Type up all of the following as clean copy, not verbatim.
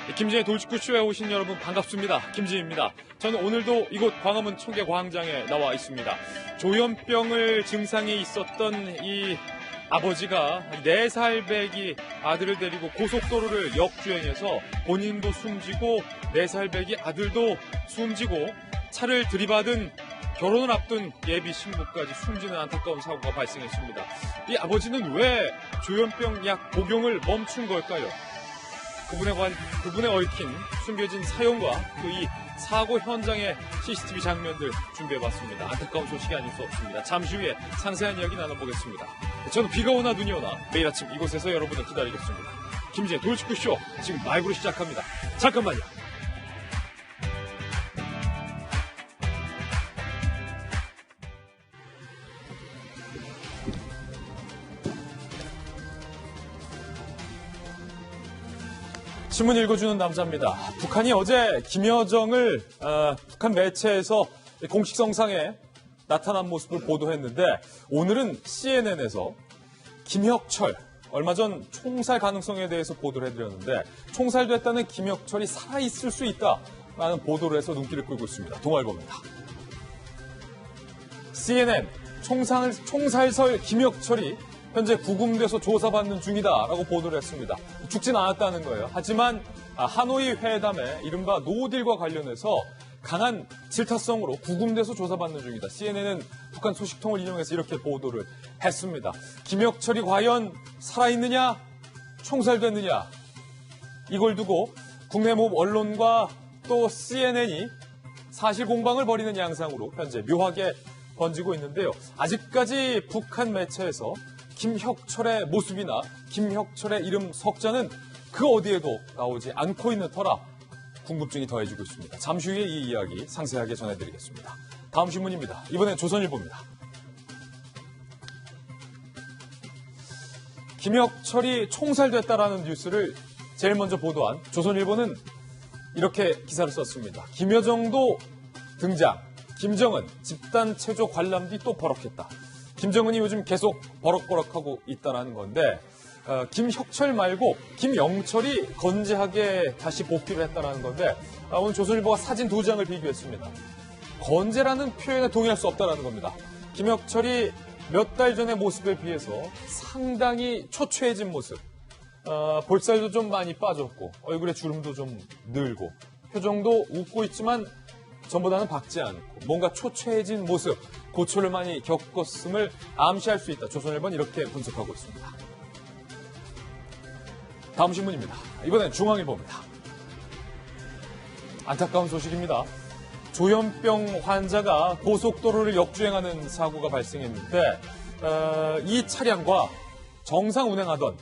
김진의 돌직구쇼에 오신 여러분 반갑습니다. 김진입니다. 저는 오늘도 이곳 광화문 청계광장에 나와 있습니다. 조현병을 증상이 있었던 이 아버지가 4살 배기 아들을 데리고 고속도로를 역주행해서 본인도 숨지고 4살 배기 아들도 숨지고 차를 들이받은 결혼을 앞둔 예비 신부까지 숨지는 안타까운 사고가 발생했습니다. 이 아버지는 왜 조현병 약 복용을 멈춘 걸까요? 그분에 얽힌 숨겨진 사연과 또 이 사고 현장의 CCTV 장면들 준비해봤습니다. 안타까운 소식이 아닐 수 없습니다. 잠시 후에 상세한 이야기 나눠보겠습니다. 저는 비가 오나 눈이 오나 매일 아침 이곳에서 여러분을 기다리겠습니다. 김진의 돌직구쇼 지금 라이브로 시작합니다. 잠깐만요. 신문 읽어주는 남자입니다. 북한이 어제 김여정을 북한 매체에서 공식 성상에 나타난 모습을 보도했는데 오늘은 CNN에서 김혁철, 얼마 전 총살 가능성에 대해서 보도를 해드렸는데 총살됐다는 김혁철이 살아있을 수 있다라는 보도를 해서 눈길을 끌고 있습니다. 동아일보입니다. CNN, 총살설 김혁철이 현재 구금돼서 조사받는 중이다라고 보도를 했습니다. 죽진 않았다는 거예요. 하지만 하노이 회담에 이른바 노딜과 관련해서 강한 질타성으로 구금돼서 조사받는 중이다. CNN은 북한 소식통을 인용해서 이렇게 보도를 했습니다. 김혁철이 과연 살아있느냐, 총살됐느냐, 이걸 두고 국내 모든 언론과 또 CNN이 사실 공방을 벌이는 양상으로 현재 묘하게 번지고 있는데요. 아직까지 북한 매체에서 김혁철의 모습이나 김혁철의 이름 석자는 그 어디에도 나오지 않고 있는 터라 궁금증이 더해지고 있습니다. 잠시 후에 이 이야기 상세하게 전해드리겠습니다. 다음 신문입니다. 이번엔 조선일보입니다. 김혁철이 총살됐다라는 뉴스를 제일 먼저 보도한 조선일보는 이렇게 기사를 썼습니다. 김여정도 등장, 김정은 집단 체조 관람 뒤 또 버럭했다. 김정은이 요즘 계속 버럭버럭하고 있다는 건데 김혁철 말고 김영철이 건재하게 다시 복귀를 했다는 건데 오늘 조선일보가 사진 2장을 비교했습니다. 건재라는 표현에 동의할 수 없다는 겁니다. 김혁철이 몇 달 전의 모습에 비해서 상당히 초췌해진 모습, 볼살도 좀 많이 빠졌고 얼굴에 주름도 좀 늘고 표정도 웃고 있지만 전보다는 밝지 않고 뭔가 초췌해진 모습, 고초를 많이 겪었음을 암시할 수 있다. 조선일보는 이렇게 분석하고 있습니다. 다음 신문입니다. 이번엔 중앙일보입니다. 안타까운 소식입니다. 조현병 환자가 고속도로를 역주행하는 사고가 발생했는데 이 차량과 정상 운행하던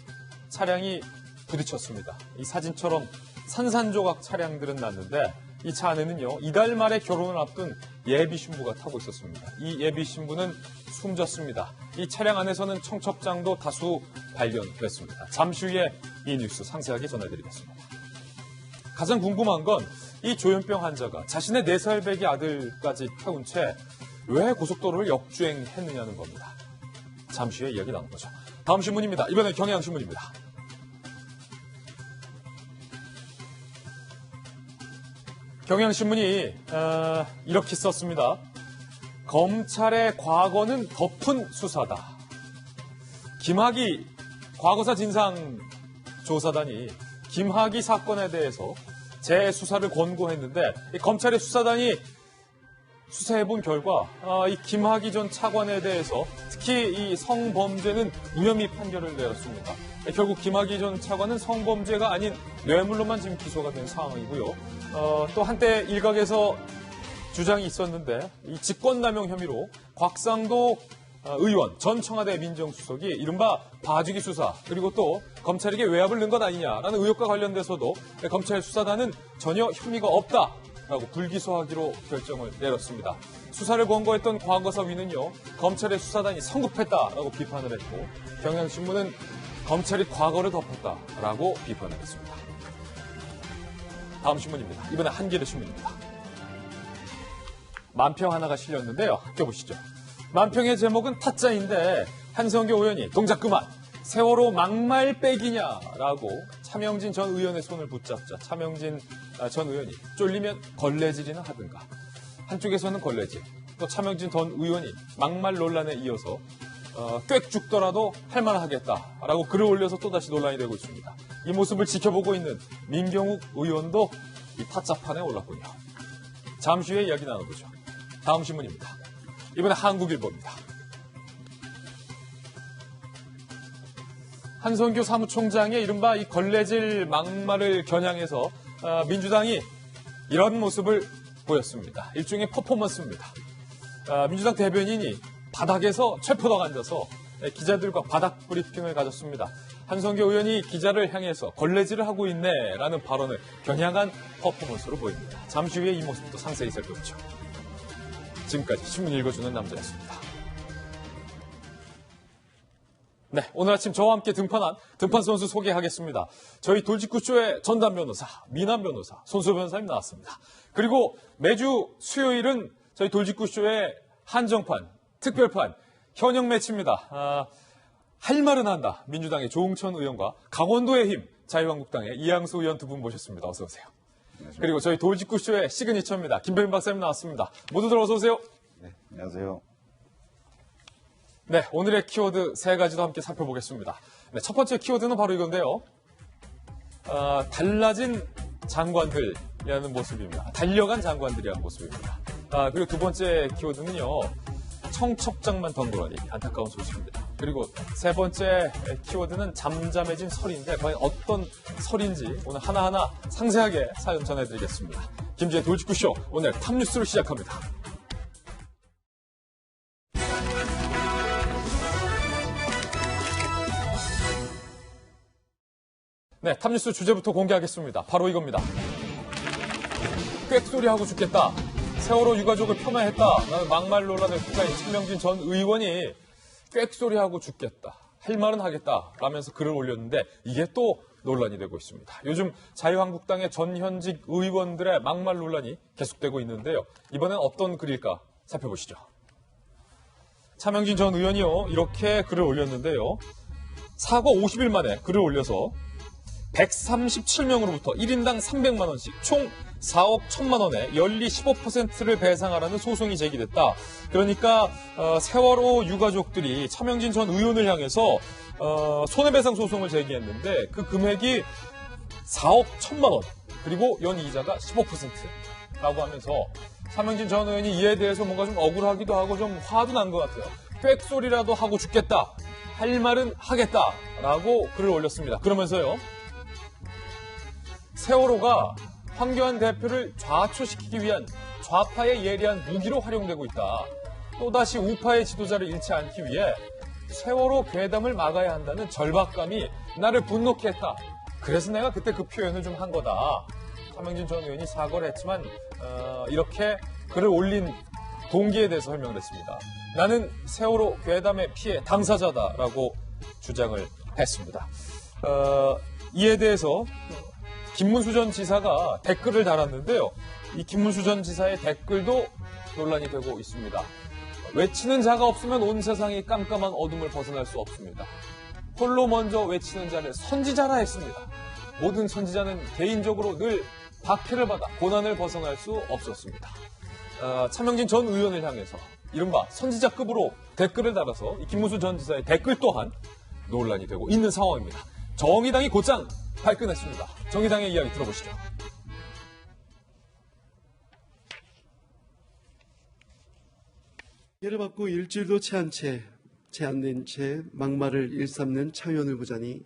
차량이 부딪혔습니다. 이 사진처럼 산산조각 차량들은 났는데 이 차 안에는요, 이달 말에 결혼을 앞둔 예비 신부가 타고 있었습니다. 이 예비 신부는 숨졌습니다. 이 차량 안에서는 청첩장도 다수 발견됐습니다. 잠시 후에 이 뉴스 상세하게 전해드리겠습니다. 가장 궁금한 건 이 조현병 환자가 자신의 4살 배기 아들까지 태운 채 왜 고속도로를 역주행했느냐는 겁니다. 잠시 후에 이야기 나눠보죠. 다음 신문입니다. 이번엔 경향신문입니다. 경향신문이 이렇게 썼습니다. 검찰의 과거는 덮은 수사다. 김학의 과거사 진상조사단이 김학의 사건에 대해서 재수사를 권고했는데 검찰의 수사단이 수사해본 결과 이 김학의 전 차관에 대해서 특히 이 성범죄는 무혐의 판결을 내렸습니다. 결국 김학의 전 차관은 성범죄가 아닌 뇌물로만 지금 기소가 된 상황이고요. 또 한때 일각에서 주장이 있었는데 이 직권남용 혐의로 곽상도 의원, 전 청와대 민정수석이 이른바 봐주기 수사 그리고 또 검찰에게 외압을 넣은 것 아니냐라는 의혹과 관련돼서도 검찰 수사단은 전혀 혐의가 없다라고 불기소하기로 결정을 내렸습니다. 수사를 권고했던 과거사위는요, 검찰의 수사단이 성급했다라고 비판을 했고 경향신문은 검찰이 과거를 덮었다라고 비판을 했습니다. 다음 신문입니다. 이번에 한겨레 신문입니다. 만평 하나가 실렸는데요. 학교보시죠. 만평의 제목은 타짜인데 한성교 의원이 동작 그만, 세월호 막말 빼기냐라고 차명진 전 의원의 손을 붙잡자 차명진 전 의원이 쫄리면 걸레질이나 하든가. 한쪽에서는 걸레질, 또 차명진 전 의원이 막말 논란에 이어서 꽥 죽더라도 할 만하겠다라고 글을 올려서 또다시 논란이 되고 있습니다. 이 모습을 지켜보고 있는 민경욱 의원도 이 타짜판에 올랐군요. 잠시 후에 이야기 나눠보죠. 다음 신문입니다. 이번에 한국일보입니다. 한성규 사무총장의 이른바 이 걸레질 막말을 겨냥해서 민주당이 이런 모습을 보였습니다. 일종의 퍼포먼스입니다. 민주당 대변인이 바닥에서 철포덕 앉아서 기자들과 바닥 브리핑을 가졌습니다. 한성규 의원이 기자를 향해서 걸레질을 하고 있네라는 발언을 겨냥한 퍼포먼스로 보입니다. 잠시 후에 이 모습도 상세히 살펴보죠. 지금까지 신문 읽어주는 남자였습니다. 네, 오늘 아침 저와 함께 등판한 등판 선수 소개하겠습니다. 저희 돌직구쇼의 전담 변호사, 미남 변호사, 손수 변호사님 나왔습니다. 그리고 매주 수요일은 저희 돌직구쇼의 한정판, 특별판, 현역 매치입니다. 할 말은 한다. 민주당의 조응천 의원과 강원도의 힘, 자유한국당의 이양수 의원 두 분 모셨습니다. 어서 오세요. 안녕하세요. 그리고 저희 돌직구쇼의 시그니처입니다. 김병민 박사님 나왔습니다. 모두들 어서 오세요. 네, 안녕하세요. 네, 오늘의 키워드 세 가지도 함께 살펴보겠습니다. 네, 첫 번째 키워드는 바로 이건데요. 달라진 장관들이라는 모습입니다. 달려간 장관들이라는 모습입니다. 그리고 두 번째 키워드는요. 청첩장만 덩그러니 안타까운 소식입니다. 그리고 세 번째 키워드는 잠잠해진 설인데 과연 어떤 설인지 오늘 하나하나 상세하게 사연 전해드리겠습니다. 김지혜 돌직구쇼 오늘 탑뉴스로 시작합니다. 네, 탑뉴스 주제부터 공개하겠습니다. 바로 이겁니다. 꽥소리하고 죽겠다. 세월호 유가족을 폄하했다. 라는 막말 논란을 휘갈린 차명진 전 의원이 꽥소리하고 죽겠다. 할 말은 하겠다. 라면서 글을 올렸는데 이게 또 논란이 되고 있습니다. 요즘 자유한국당의 전현직 의원들의 막말 논란이 계속되고 있는데요. 이번엔 어떤 글일까 살펴보시죠. 차명진 전 의원이요. 이렇게 글을 올렸는데요. 사고 50일 만에 글을 올려서 137명으로부터 1인당 300만 원씩 총 4억 1천만 원에 연리 15%를 배상하라는 소송이 제기됐다. 그러니까 세월호 유가족들이 차명진 전 의원을 향해서 손해배상 소송을 제기했는데 그 금액이 4억 1천만 원 그리고 연이자가 15%라고 하면서 차명진 전 의원이 이에 대해서 뭔가 좀 억울하기도 하고 좀 화도 난 것 같아요. 꽥소리라도 하고 죽겠다. 할 말은 하겠다라고 글을 올렸습니다. 그러면서요. 세월호가 황교안 대표를 좌초시키기 위한 좌파의 예리한 무기로 활용되고 있다. 또다시 우파의 지도자를 잃지 않기 위해 세월호 괴담을 막아야 한다는 절박감이 나를 분노케 했다. 그래서 내가 그때 그 표현을 좀 한 거다. 차명진 전 의원이 사과를 했지만 이렇게 글을 올린 동기에 대해서 설명을 했습니다. 나는 세월호 괴담의 피해 당사자다라고 주장을 했습니다. 이에 대해서 김문수 전 지사가 댓글을 달았는데요. 이 김문수 전 지사의 댓글도 논란이 되고 있습니다. 외치는 자가 없으면 온 세상이 깜깜한 어둠을 벗어날 수 없습니다. 홀로 먼저 외치는 자를 선지자라 했습니다. 모든 선지자는 개인적으로 늘 박해를 받아 고난을 벗어날 수 없었습니다. 차명진 전 의원을 향해서 이른바 선지자급으로 댓글을 달아서 이 김문수 전 지사의 댓글 또한 논란이 되고 있는 상황입니다. 정의당이 곧장 발끈했습니다. 정의당의 이야기 들어보시죠. 징계를 받고 일주일도 채 안 된 채 막말을 일삼는 차 의원을 보자니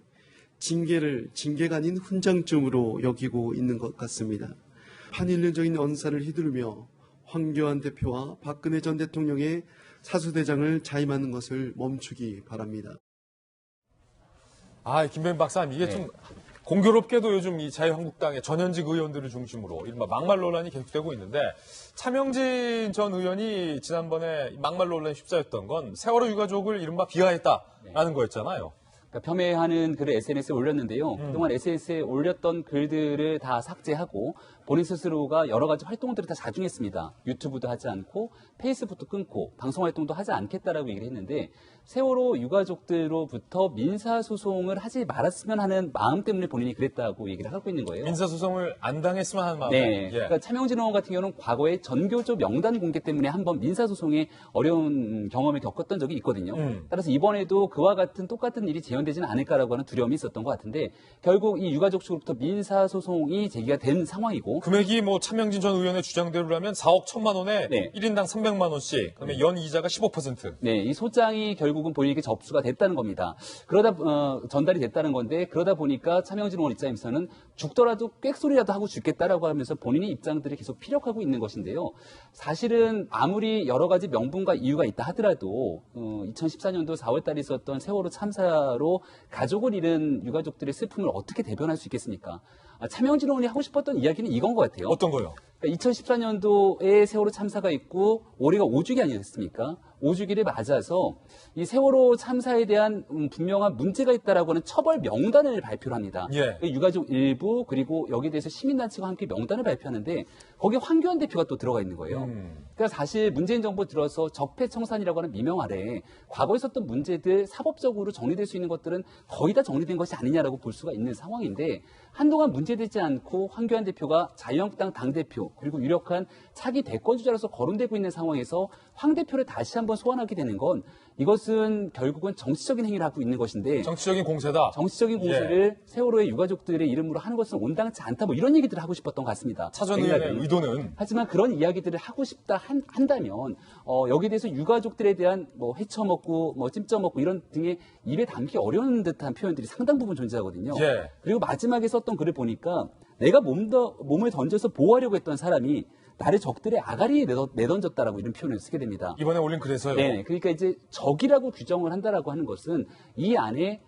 징계를 징계가 아닌 훈장증으로 여기고 있는 것 같습니다. 반인륜적인 언사를 휘두르며 황교안 대표와 박근혜 전 대통령의 사수대장을 자임하는 것을 멈추기 바랍니다. 김병민 박사님, 이게 좀 공교롭게도 요즘 이 자유한국당의 전현직 의원들을 중심으로 이른바 막말 논란이 계속되고 있는데 차명진 전 의원이 지난번에 막말 논란에 휩싸였던 건 세월호 유가족을 이른바 비하했다라는 거였잖아요. 그러니까 폄훼하는 글을 SNS에 올렸는데요. 그동안 SNS에 올렸던 글들을 다 삭제하고 본인 스스로가 여러 가지 활동들을 다 자중했습니다. 유튜브도 하지 않고 페이스북도 끊고 방송 활동도 하지 않겠다라고 얘기를 했는데 세월호 유가족들로부터 민사소송을 하지 말았으면 하는 마음 때문에 본인이 그랬다고 얘기를 하고 있는 거예요. 민사소송을 안 당했으면 하는 마음. 네. 예. 그러니까 차명진 의원 같은 경우는 과거에 전교조 명단 공개 때문에 한번 민사소송에 어려운 경험을 겪었던 적이 있거든요. 따라서 이번에도 그와 같은 똑같은 일이 재현되지는 않을까라고 하는 두려움이 있었던 것 같은데 결국 이 유가족 측으로부터 민사소송이 제기가 된 상황이고 금액이 뭐 차명진 전 의원의 주장대로라면 4억 1천만 원에 네. 1인당 300만 원씩, 그다음에 연 이자가 15%. 네, 이 소장이 결국은 본인에게 접수가 됐다는 겁니다. 그러다 전달이 됐다는 건데 그러다 보니까 차명진 의원 입장에서는 죽더라도 꽥소리라도 하고 죽겠다라고 하면서 본인의 입장들을 계속 피력하고 있는 것인데요. 사실은 아무리 여러 가지 명분과 이유가 있다 하더라도 2014년도 4월달에 있었던 세월호 참사로 가족을 잃은 유가족들의 슬픔을 어떻게 대변할 수 있겠습니까? 차명진 의원이 하고 싶었던 이야기는 이건 것 같아요. 어떤 거요? 2014년도에 세월호 참사가 있고 올해가 5주기 아니었습니까? 5주기를 맞아서 이 세월호 참사에 대한 분명한 문제가 있다라고 하는 처벌 명단을 발표를 합니다. 예. 유가족 일부 그리고 여기에 대해서 시민단체가 함께 명단을 발표하는데 거기에 황교안 대표가 또 들어가 있는 거예요. 그러니까 사실 문재인 정부 들어서 적폐청산이라고 하는 미명 아래 과거에 있었던 문제들 사법적으로 정리될 수 있는 것들은 거의 다 정리된 것이 아니냐라고 볼 수가 있는 상황인데 한동안 문제되지 않고 황교안 대표가 자유한국당 당대표 그리고 유력한 차기 대권주자로서 거론되고 있는 상황에서 황 대표를 다시 한번 소환하게 되는 건 이것은 결국은 정치적인 행위를 하고 있는 것인데 정치적인 공세다. 정치적인 공세를 세월호의 유가족들의 이름으로 하는 것은 온당치 않다 뭐 이런 얘기들을 하고 싶었던 것 같습니다. 차 전 의원의 의도는 하지만 그런 이야기들을 하고 싶다 한다면 여기에 대해서 유가족들에 대한 뭐 헤쳐먹고 뭐 찜쪄먹고 이런 등의 입에 담기 어려운 듯한 표현들이 상당 부분 존재하거든요. 예. 그리고 마지막에 썼던 글을 보니까 내가 몸을 던져서 보호하려고 했던 사람이 나를 적들의 아가리에 내던졌다라고 이런 표현을 쓰게 됩니다. 이번에 올린 그래서요. 네, 그러니까 이제 적이라고 규정을 한다라고 하는 것은 이 안에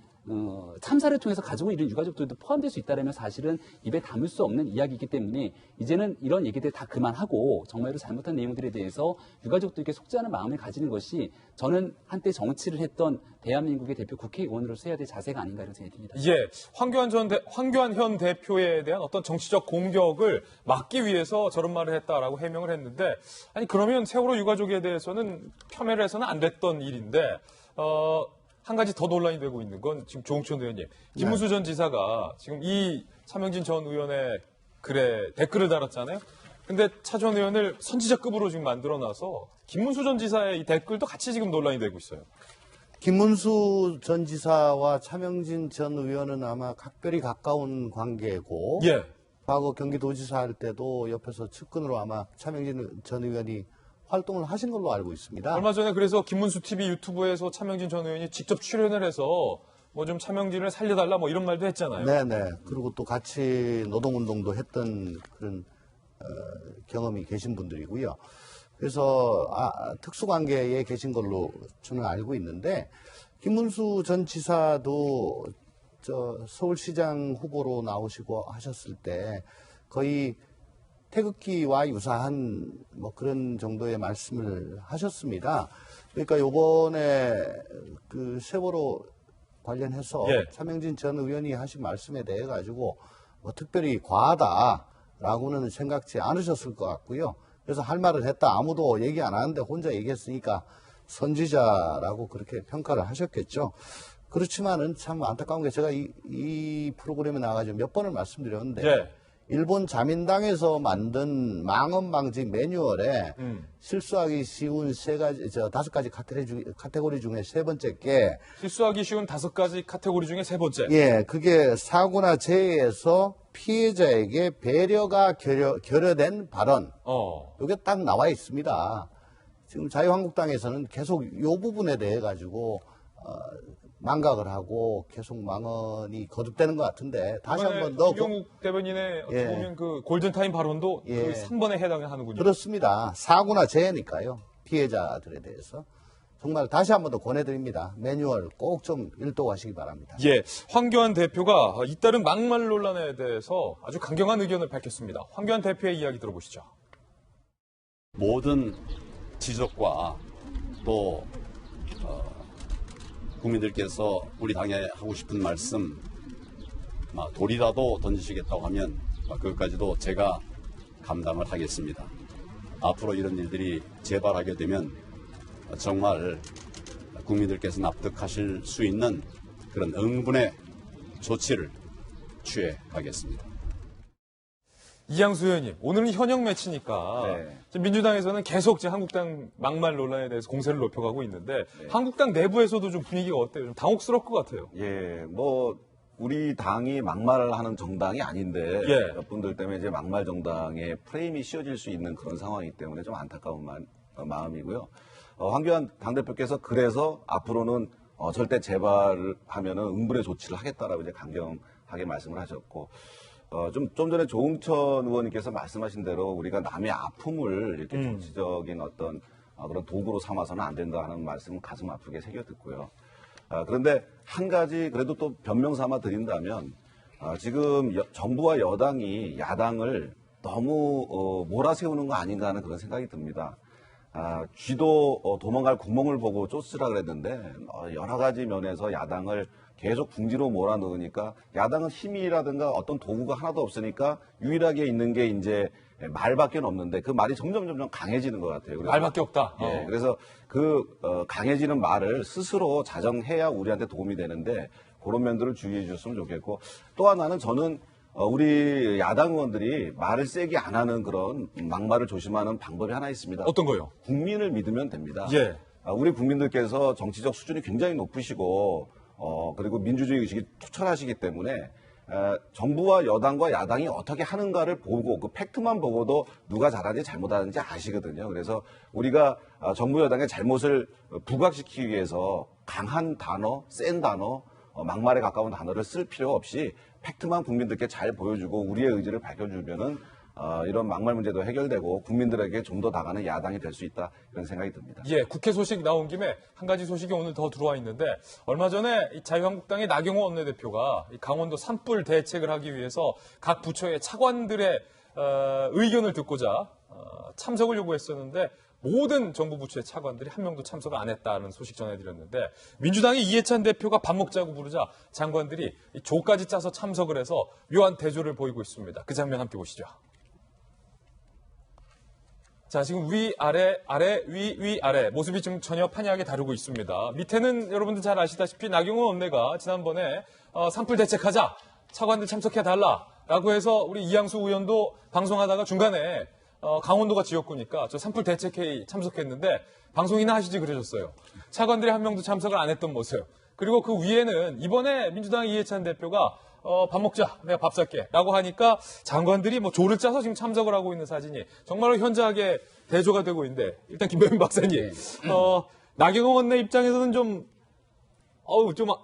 참사를 통해서 가족을 잃은 유가족들도 포함될 수 있다면 사실은 입에 담을 수 없는 이야기이기 때문에 이제는 이런 얘기들 다 그만하고 정말로 잘못한 내용들에 대해서 유가족들에게 속죄하는 마음을 가지는 것이 저는 한때 정치를 했던 대한민국의 대표 국회의원으로서 해야 될 자세가 아닌가 이런 생각이 듭니다. 예, 황교안 현 대표에 대한 어떤 정치적 공격을 막기 위해서 저런 말을 했다라고 해명을 했는데, 아니 그러면 세월호 유가족에 대해서는 폄훼를 해서는 안 됐던 일인데, 한 가지 더 논란이 되고 있는 건 지금 조홍천 의원님, 김문수 전 지사가 지금 이 차명진 전 의원의 글에 댓글을 달았잖아요. 근데 차 전 의원을 선지자급으로 지금 만들어놔서 김문수 전 지사의 이 댓글도 같이 지금 논란이 되고 있어요. 김문수 전 지사와 차명진 전 의원은 아마 각별히 가까운 관계고 예. 과거 경기도지사 할 때도 옆에서 측근으로 아마 차명진 전 의원이 활동을 하신 걸로 알고 있습니다. 얼마 전에 그래서 김문수 TV 유튜브에서 차명진 전 의원이 직접 출연을 해서 뭐 좀 차명진을 살려달라 뭐 이런 말도 했잖아요. 네네. 그리고 또 같이 노동운동도 했던 그런 경험이 계신 분들이고요. 그래서 특수관계에 계신 걸로 저는 알고 있는데 김문수 전 지사도 서울시장 후보로 나오시고 하셨을 때 거의 태극기와 유사한 뭐 그런 정도의 말씀을 하셨습니다. 그러니까 요번에 그 세월호 관련해서 예. 차명진 전 의원이 하신 말씀에 대해 가지고 뭐 특별히 과하다라고는 생각지 않으셨을 것 같고요. 그래서 할 말을 했다. 아무도 얘기 안 하는데 혼자 얘기했으니까 선지자라고 그렇게 평가를 하셨겠죠. 그렇지만은 참 안타까운 게 제가 이 프로그램에 나가지고 몇 번을 말씀드렸는데 예. 일본 자민당에서 만든 망언 방지 매뉴얼에 실수하기 쉬운 5가지 카테고리 중에 세 번째 게 실수하기 쉬운 5가지 카테고리 중에 세 번째. 예, 그게 사고나 재해에서 피해자에게 배려가 결여된 발언. 이게 딱 나와 있습니다. 지금 자유한국당에서는 계속 이 부분에 대해 가지고 망각을 하고 계속 망언이 거듭되는 것 같은데 다시 한번 더 김경욱 대변인의 어떻게 보면 그 골든타임 발언도 그 3번에 해당을 하는군요. 그렇습니다. 사고나 재해니까요. 피해자들에 대해서 정말 다시 한번 더 권해드립니다. 매뉴얼 꼭 좀 일독하시기 바랍니다. 예, 황교안 대표가 잇따른 막말 논란에 대해서 아주 강경한 의견을 밝혔습니다. 황교안 대표의 이야기 들어보시죠. 모든 지적과 또 국민들께서 우리 당에 하고 싶은 말씀 돌이라도 던지시겠다고 하면 그것까지도 제가 감당을 하겠습니다. 앞으로 이런 일들이 재발하게 되면 정말 국민들께서 납득하실 수 있는 그런 응분의 조치를 취해 가겠습니다. 이양수 의원님, 오늘은 현역 매치니까 네. 지금 민주당에서는 계속 지금 한국당 막말 논란에 대해서 공세를 높여가고 있는데 한국당 내부에서도 좀 분위기가 어때요? 좀 당혹스러울 것 같아요. 예, 뭐 우리 당이 막말을 하는 정당이 아닌데 예. 몇 분들 때문에 이제 막말 정당의 프레임이 씌워질 수 있는 그런 상황이기 때문에 좀 안타까운 마음이고요. 황교안 당대표께서 그래서 앞으로는 절대 재발을 하면은 응분의 조치를 하겠다라고 이제 강경하게 말씀을 하셨고, 좀 전에 조응천 의원님께서 말씀하신 대로 우리가 남의 아픔을 이렇게 정치적인 어떤 그런 도구로 삼아서는 안 된다 하는 말씀은 가슴 아프게 새겨 듣고요. 그런데 한 가지 그래도 또 변명 삼아 드린다면, 지금 정부와 여당이 야당을 너무 몰아세우는 거 아닌가 하는 그런 생각이 듭니다. 쥐도 도망갈 구멍을 보고 쫓으라 그랬는데, 여러 가지 면에서 야당을 계속 궁지로 몰아넣으니까 야당은 힘이라든가 어떤 도구가 하나도 없으니까 유일하게 있는 게 이제 말밖에 없는데 그 말이 점점 강해지는 것 같아요. 그래서 말밖에 없다. 예, 그래서 강해지는 말을 스스로 자정해야 우리한테 도움이 되는데 그런 면들을 주의해 줬으면 좋겠고, 또 하나는 저는 우리 야당 의원들이 말을 세게 안 하는 그런 막말을 조심하는 방법이 하나 있습니다. 어떤 거요? 국민을 믿으면 됩니다. 예. 우리 국민들께서 정치적 수준이 굉장히 높으시고 그리고 민주주의 의식이 투철하시기 때문에 정부와 여당과 야당이 어떻게 하는가를 보고 그 팩트만 보고도 누가 잘하는지 잘못하는지 아시거든요. 그래서 우리가 정부 여당의 잘못을 부각시키기 위해서 강한 단어, 센 단어, 막말에 가까운 단어를 쓸 필요 없이 팩트만 국민들께 잘 보여주고 우리의 의지를 밝혀주면은 이런 막말 문제도 해결되고 국민들에게 좀 더 나가는 야당이 될 수 있다, 이런 생각이 듭니다. 예, 국회 소식 나온 김에 한 가지 소식이 오늘 더 들어와 있는데, 얼마 전에 이 자유한국당의 나경원 원내대표가 이 강원도 산불 대책을 하기 위해서 각 부처의 차관들의 의견을 듣고자 참석을 요구했었는데 모든 정부 부처의 차관들이 한 명도 참석을 안 했다는 소식 전해드렸는데, 민주당의 이해찬 대표가 밥 먹자고 부르자 장관들이 조까지 짜서 참석을 해서 묘한 대조를 보이고 있습니다. 그 장면 함께 보시죠. 자, 지금 위, 아래, 아래, 위, 아래 모습이 좀 전혀 판이하게 다르고 있습니다. 밑에는 여러분들 잘 아시다시피 나경원 원내가 지난번에 산불 대책하자, 차관들 참석해달라라고 해서 우리 이양수 의원도 방송하다가 중간에 강원도가 지역구니까 저 산불 대책회의 참석했는데 방송이나 하시지 그러셨어요. 차관들이 한 명도 참석을 안 했던 모습. 그리고 그 위에는 이번에 민주당 이해찬 대표가 밥 먹자, 내가 밥 살게 라고 하니까 장관들이 뭐 조를 짜서 지금 참석을 하고 있는 사진이 정말로 현저하게 대조가 되고 있는데, 일단 김병민 박사님, 나경원 원내 입장에서는 좀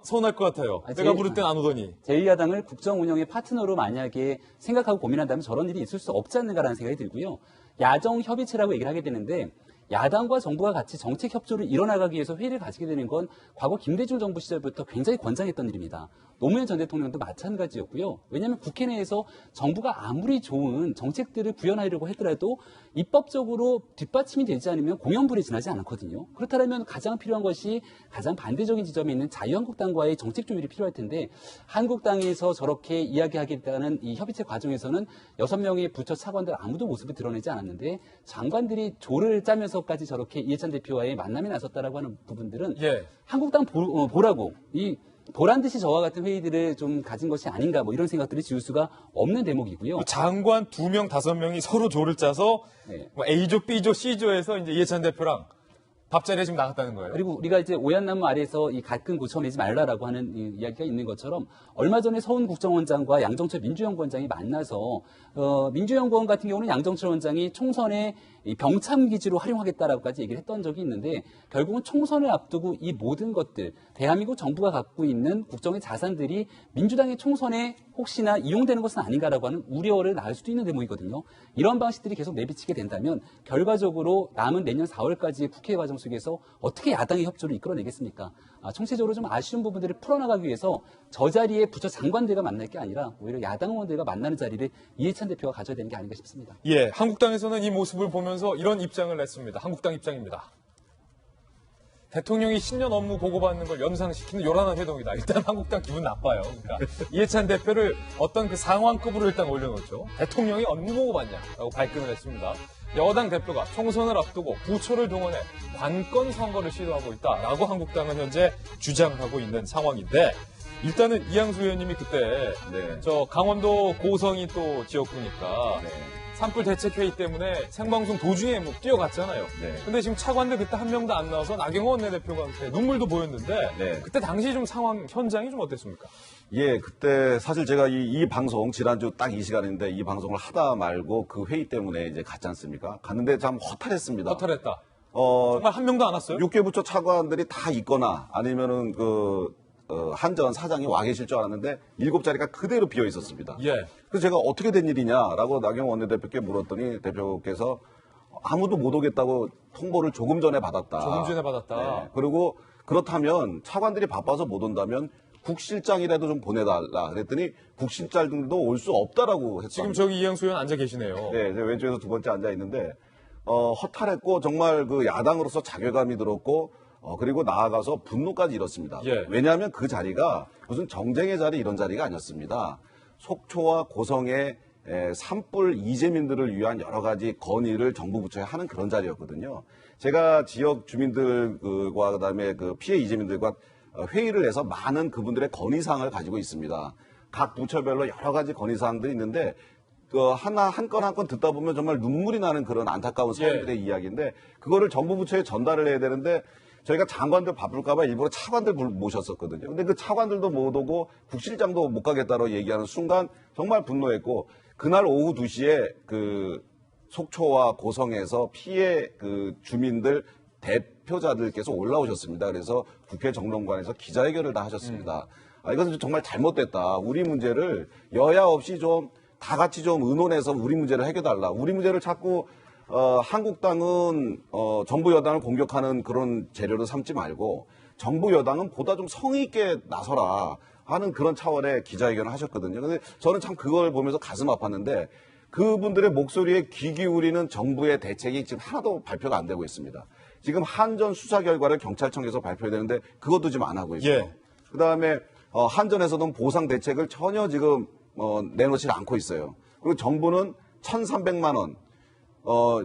서운할 것 같아요. 내가 부를 땐 안 오더니. 제1야당을 국정 운영의 파트너로 만약에 생각하고 고민한다면 저런 일이 있을 수 없지 않는가라는 생각이 들고요. 야정 협의체라고 얘기를 하게 되는데, 야당과 정부가 같이 정책 협조를 이뤄나가기 위해서 회의를 가지게 되는 건 과거 김대중 정부 시절부터 굉장히 권장했던 일입니다. 노무현 전 대통령도 마찬가지였고요. 왜냐하면 국회 내에서 정부가 아무리 좋은 정책들을 구현하려고 하더라도 입법적으로 뒷받침이 되지 않으면 공연불에 지나지 않거든요. 그렇다면 가장 필요한 것이 가장 반대적인 지점에 있는 자유한국당과의 정책 조율이 필요할 텐데, 한국당에서 저렇게 이야기하겠다는 이 협의체 과정에서는 6명의 부처 차관들 아무도 모습을 드러내지 않았는데, 장관들이 조를 짜면서까지 저렇게 이해찬 대표와의 만남에 나섰다라고 하는 부분들은 한국당 보라고 보란 듯이 저와 같은 회의들을 좀 가진 것이 아닌가, 뭐 이런 생각들을 지울 수가 없는 대목이고요. 장관 2명, 5명이 서로 조를 짜서 뭐 A조, B조, C조에서 이제 이해찬 대표랑 밥자리에 지금 나갔다는 거예요. 그리고 우리가 이제 오얏나무 아래에서 이 가끔 고쳐내지 말라라고 하는 이야기가 있는 것처럼, 얼마 전에 서훈 국정원장과 양정철 민주연구원장이 만나서 민주연구원 같은 경우는 양정철 원장이 총선에 이 병참 기지로 활용하겠다라고까지 얘기를 했던 적이 있는데, 결국은 총선을 앞두고 이 모든 것들, 대한민국 정부가 갖고 있는 국정의 자산들이 민주당의 총선에 혹시나 이용되는 것은 아닌가라고 하는 우려를 낳을 수도 있는 대목이거든요. 이런 방식들이 계속 내비치게 된다면 결과적으로 남은 내년 4월까지의 국회 과정 속에서 어떻게 야당의 협조를 이끌어내겠습니까? 총체적으로 좀 아쉬운 부분들을 풀어나가기 위해서 저 자리에 부처 장관들과 만날 게 아니라 오히려 야당 의원들과 만나는 자리를 이해찬 대표가 가져야 되는 게 아닌가 싶습니다. 예, 한국당에서는 이 모습을 보면서 이런 입장을 냈습니다. 한국당 입장입니다. 대통령이 신년 업무 보고받는 걸 연상시키는 요란한 회동이다. 일단 한국당 기분 나빠요. 그러니까 이해찬 대표를 어떤 그 상황급으로 일단 올려놓죠. 대통령이 업무 보고받냐라고 발끈을 했습니다. 여당 대표가 총선을 앞두고 부처를 동원해 관건 선거를 시도하고 있다라고 한국당은 현재 주장하고 있는 상황인데 일단은 이양수 의원님이 그때 네. 저 강원도 고성이 또 지역구니까 네. 산불 대책회의 때문에 생방송 도중에 뭐 뛰어갔잖아요. 네. 근데 지금 차관들 그때 한 명도 안 나와서 나경원 원내대표가 그때 눈물도 보였는데 네. 그때 당시 좀 상황 현장이 좀 어땠습니까? 예, 그때 사실 제가 이 방송 지난주 딱 이 시간인데 이 방송을 하다 말고 그 회의 때문에 이제 갔지 않습니까? 갔는데 참 허탈했습니다. 허탈했다. 정말 한 명도 안 왔어요? 6개 부처 차관들이 다 있거나 아니면은 한전 사장이 와 계실 줄 알았는데 7자리가 그대로 비어 있었습니다. 예. 그래서 제가 어떻게 된 일이냐라고 나경원 원내대표께 물었더니 대표께서 아무도 못 오겠다고 통보를 조금 전에 받았다. 조금 전에 받았다. 네. 그리고 그렇다면 차관들이 바빠서 못 온다면 국실장이라도 좀 보내달라 그랬더니 국실장들도 올 수 없다라고 했습니다. 지금 저기 이양수 의원 앉아 계시네요. 네, 제가 왼쪽에서 두 번째 앉아 있는데 허탈했고 정말 그 야당으로서 자괴감이 들었고 그리고 나아가서 분노까지 일었습니다. 예. 왜냐하면 그 자리가 무슨 정쟁의 자리 이런 자리가 아니었습니다. 속초와 고성의 산불 이재민들을 위한 여러 가지 건의를 정부 부처에 하는 그런 자리였거든요. 제가 지역 주민들과 그다음에 그 피해 이재민들과 회의를 해서 많은 그분들의 건의사항을 가지고 있습니다. 각 부처별로 여러 가지 건의사항들이 있는데 하나 한 건 한 건 듣다 보면 정말 눈물이 나는 그런 안타까운 사람들의 이야기인데 그거를 정부 부처에 전달을 해야 되는데 저희가 장관들 바쁠까봐 일부러 차관들 모셨었거든요. 근데 그 차관들도 못 오고 국실장도 못 가겠다고 얘기하는 순간 정말 분노했고 그날 오후 2시에 그 속초와 고성에서 피해 그 주민들 대표자들께서 올라오셨습니다. 그래서 국회 정론관에서 기자회견을 다 하셨습니다. 이것은 정말 잘못됐다. 우리 문제를 여야 없이 좀 다 같이 좀 의논해서 우리 문제를 해결달라. 우리 문제를 자꾸 한국당은 정부 여당을 공격하는 그런 재료를 삼지 말고 정부 여당은 보다 좀 성의 있게 나서라 하는 그런 차원의 기자회견을 하셨거든요. 근데 저는 참 그걸 보면서 가슴 아팠는데 그분들의 목소리에 귀 기울이는 정부의 대책이 지금 하나도 발표가 안 되고 있습니다. 지금 한전 수사 결과를 경찰청에서 발표해야 되는데 그것도 지금 안 하고 있어요. 예. 그다음에 한전에서는 보상 대책을 전혀 지금 내놓지 않고 있어요. 그리고 정부는 1,300만 원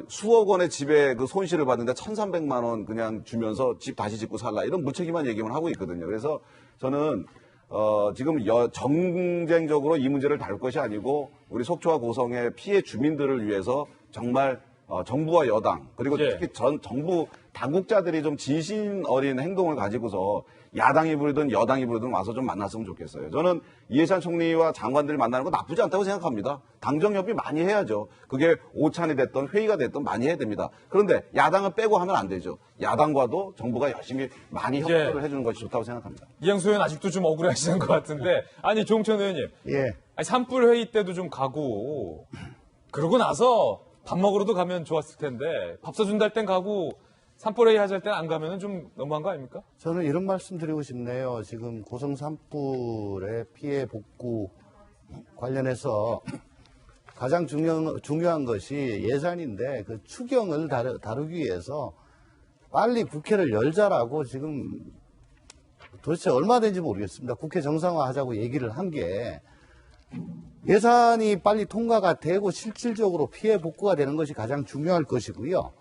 수억 원의 집에 그 손실을 받는데 1,300만 원 그냥 주면서 집 다시 짓고 살라 이런 무책임한 얘기만 하고 있거든요. 그래서 저는 지금 정쟁적으로 이 문제를 다룰 것이 아니고 우리 속초와 고성의 피해 주민들을 위해서 정말 정부와 여당 그리고 특히 전 정부 당국자들이 좀 진심 어린 행동을 가지고서 야당이 부르든 여당이 부르든 와서 좀 만났으면 좋겠어요. 저는 이해찬 총리와 장관들이 만나는 거 나쁘지 않다고 생각합니다. 당정협의 많이 해야죠. 그게 오찬이 됐던 회의가 됐던 많이 해야 됩니다. 그런데 야당을 빼고 하면 안 되죠. 야당과도 정부가 열심히 많이 협조를 해주는 것이 좋다고 생각합니다. 이양수 의원 아직도 좀 억울하시는 것 같은데 아니 조홍천 의원님 아니, 산불 회의 때도 좀 가고 그러고 나서 밥 먹으러도 가면 좋았을 텐데 밥 사준다 할 땐 가고 산불 회의 하자 할 땐 안 가면 좀 너무한 거 아닙니까? 저는 이런 말씀 드리고 싶네요. 지금 고성 산불의 피해 복구 관련해서 가장 중요한 것이 예산인데 그 추경을 다루기 위해서 빨리 국회를 열자라고 지금 도대체 얼마 된지 모르겠습니다. 국회 정상화하자고 얘기를 한 게 예산이 빨리 통과가 되고 실질적으로 피해 복구가 되는 것이 가장 중요할 것이고요.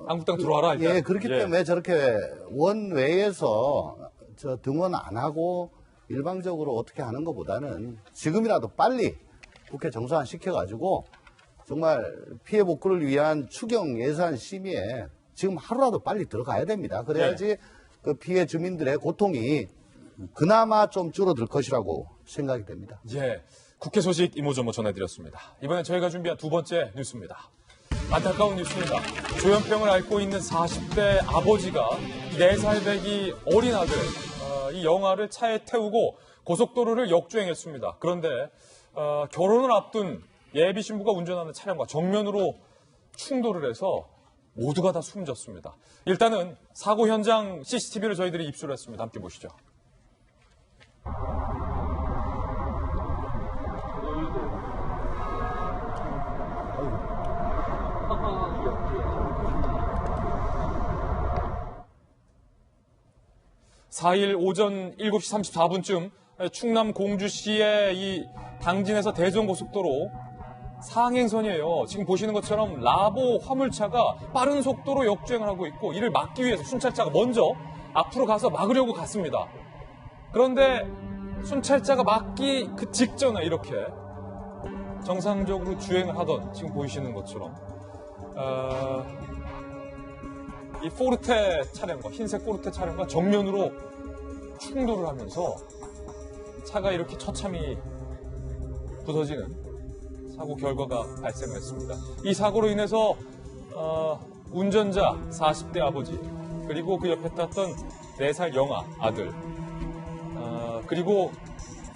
한국당 들어와라 일단. 예, 그렇기 때문에 저렇게 원외에서 등원 안 하고 일방적으로 어떻게 하는 것보다는 지금이라도 빨리 국회 정상화 시켜가지고 정말 피해 복구를 위한 추경 예산 심의에 지금 하루라도 빨리 들어가야 됩니다. 그래야지 그 피해 주민들의 고통이 그나마 좀 줄어들 것이라고 생각이 됩니다. 예, 국회 소식 이모저모 전해드렸습니다. 이번엔 저희가 준비한 두 번째 뉴스입니다. 안타까운 뉴스입니다. 조현병을 앓고 있는 40대 아버지가 4살 배기 어린 아들 이 영아를 차에 태우고 고속도로를 역주행했습니다. 그런데 결혼을 앞둔 예비 신부가 운전하는 차량과 정면으로 충돌을 해서 모두가 다 숨졌습니다. 일단은 사고 현장 CCTV를 저희들이 입수를 했습니다. 함께 보시죠. 4일 오전 7시 34분쯤 충남 공주시의 이 당진에서 대전고속도로 상행선이에요. 지금 보시는 것처럼 라보 화물차가 빠른 속도로 역주행을 하고 있고 이를 막기 위해서 순찰차가 먼저 앞으로 가서 막으려고 갔습니다. 그런데 순찰차가 막기 그 직전에 이렇게 정상적으로 주행을 하던 지금 보이시는 것처럼 이 포르테 차량과 흰색 포르테 차량과 정면으로 충돌을 하면서 차가 이렇게 처참히 부서지는 사고 결과가 발생을 했습니다. 이 사고로 인해서 운전자 40대 아버지 그리고 그 옆에 탔던 4살 영아 아들 그리고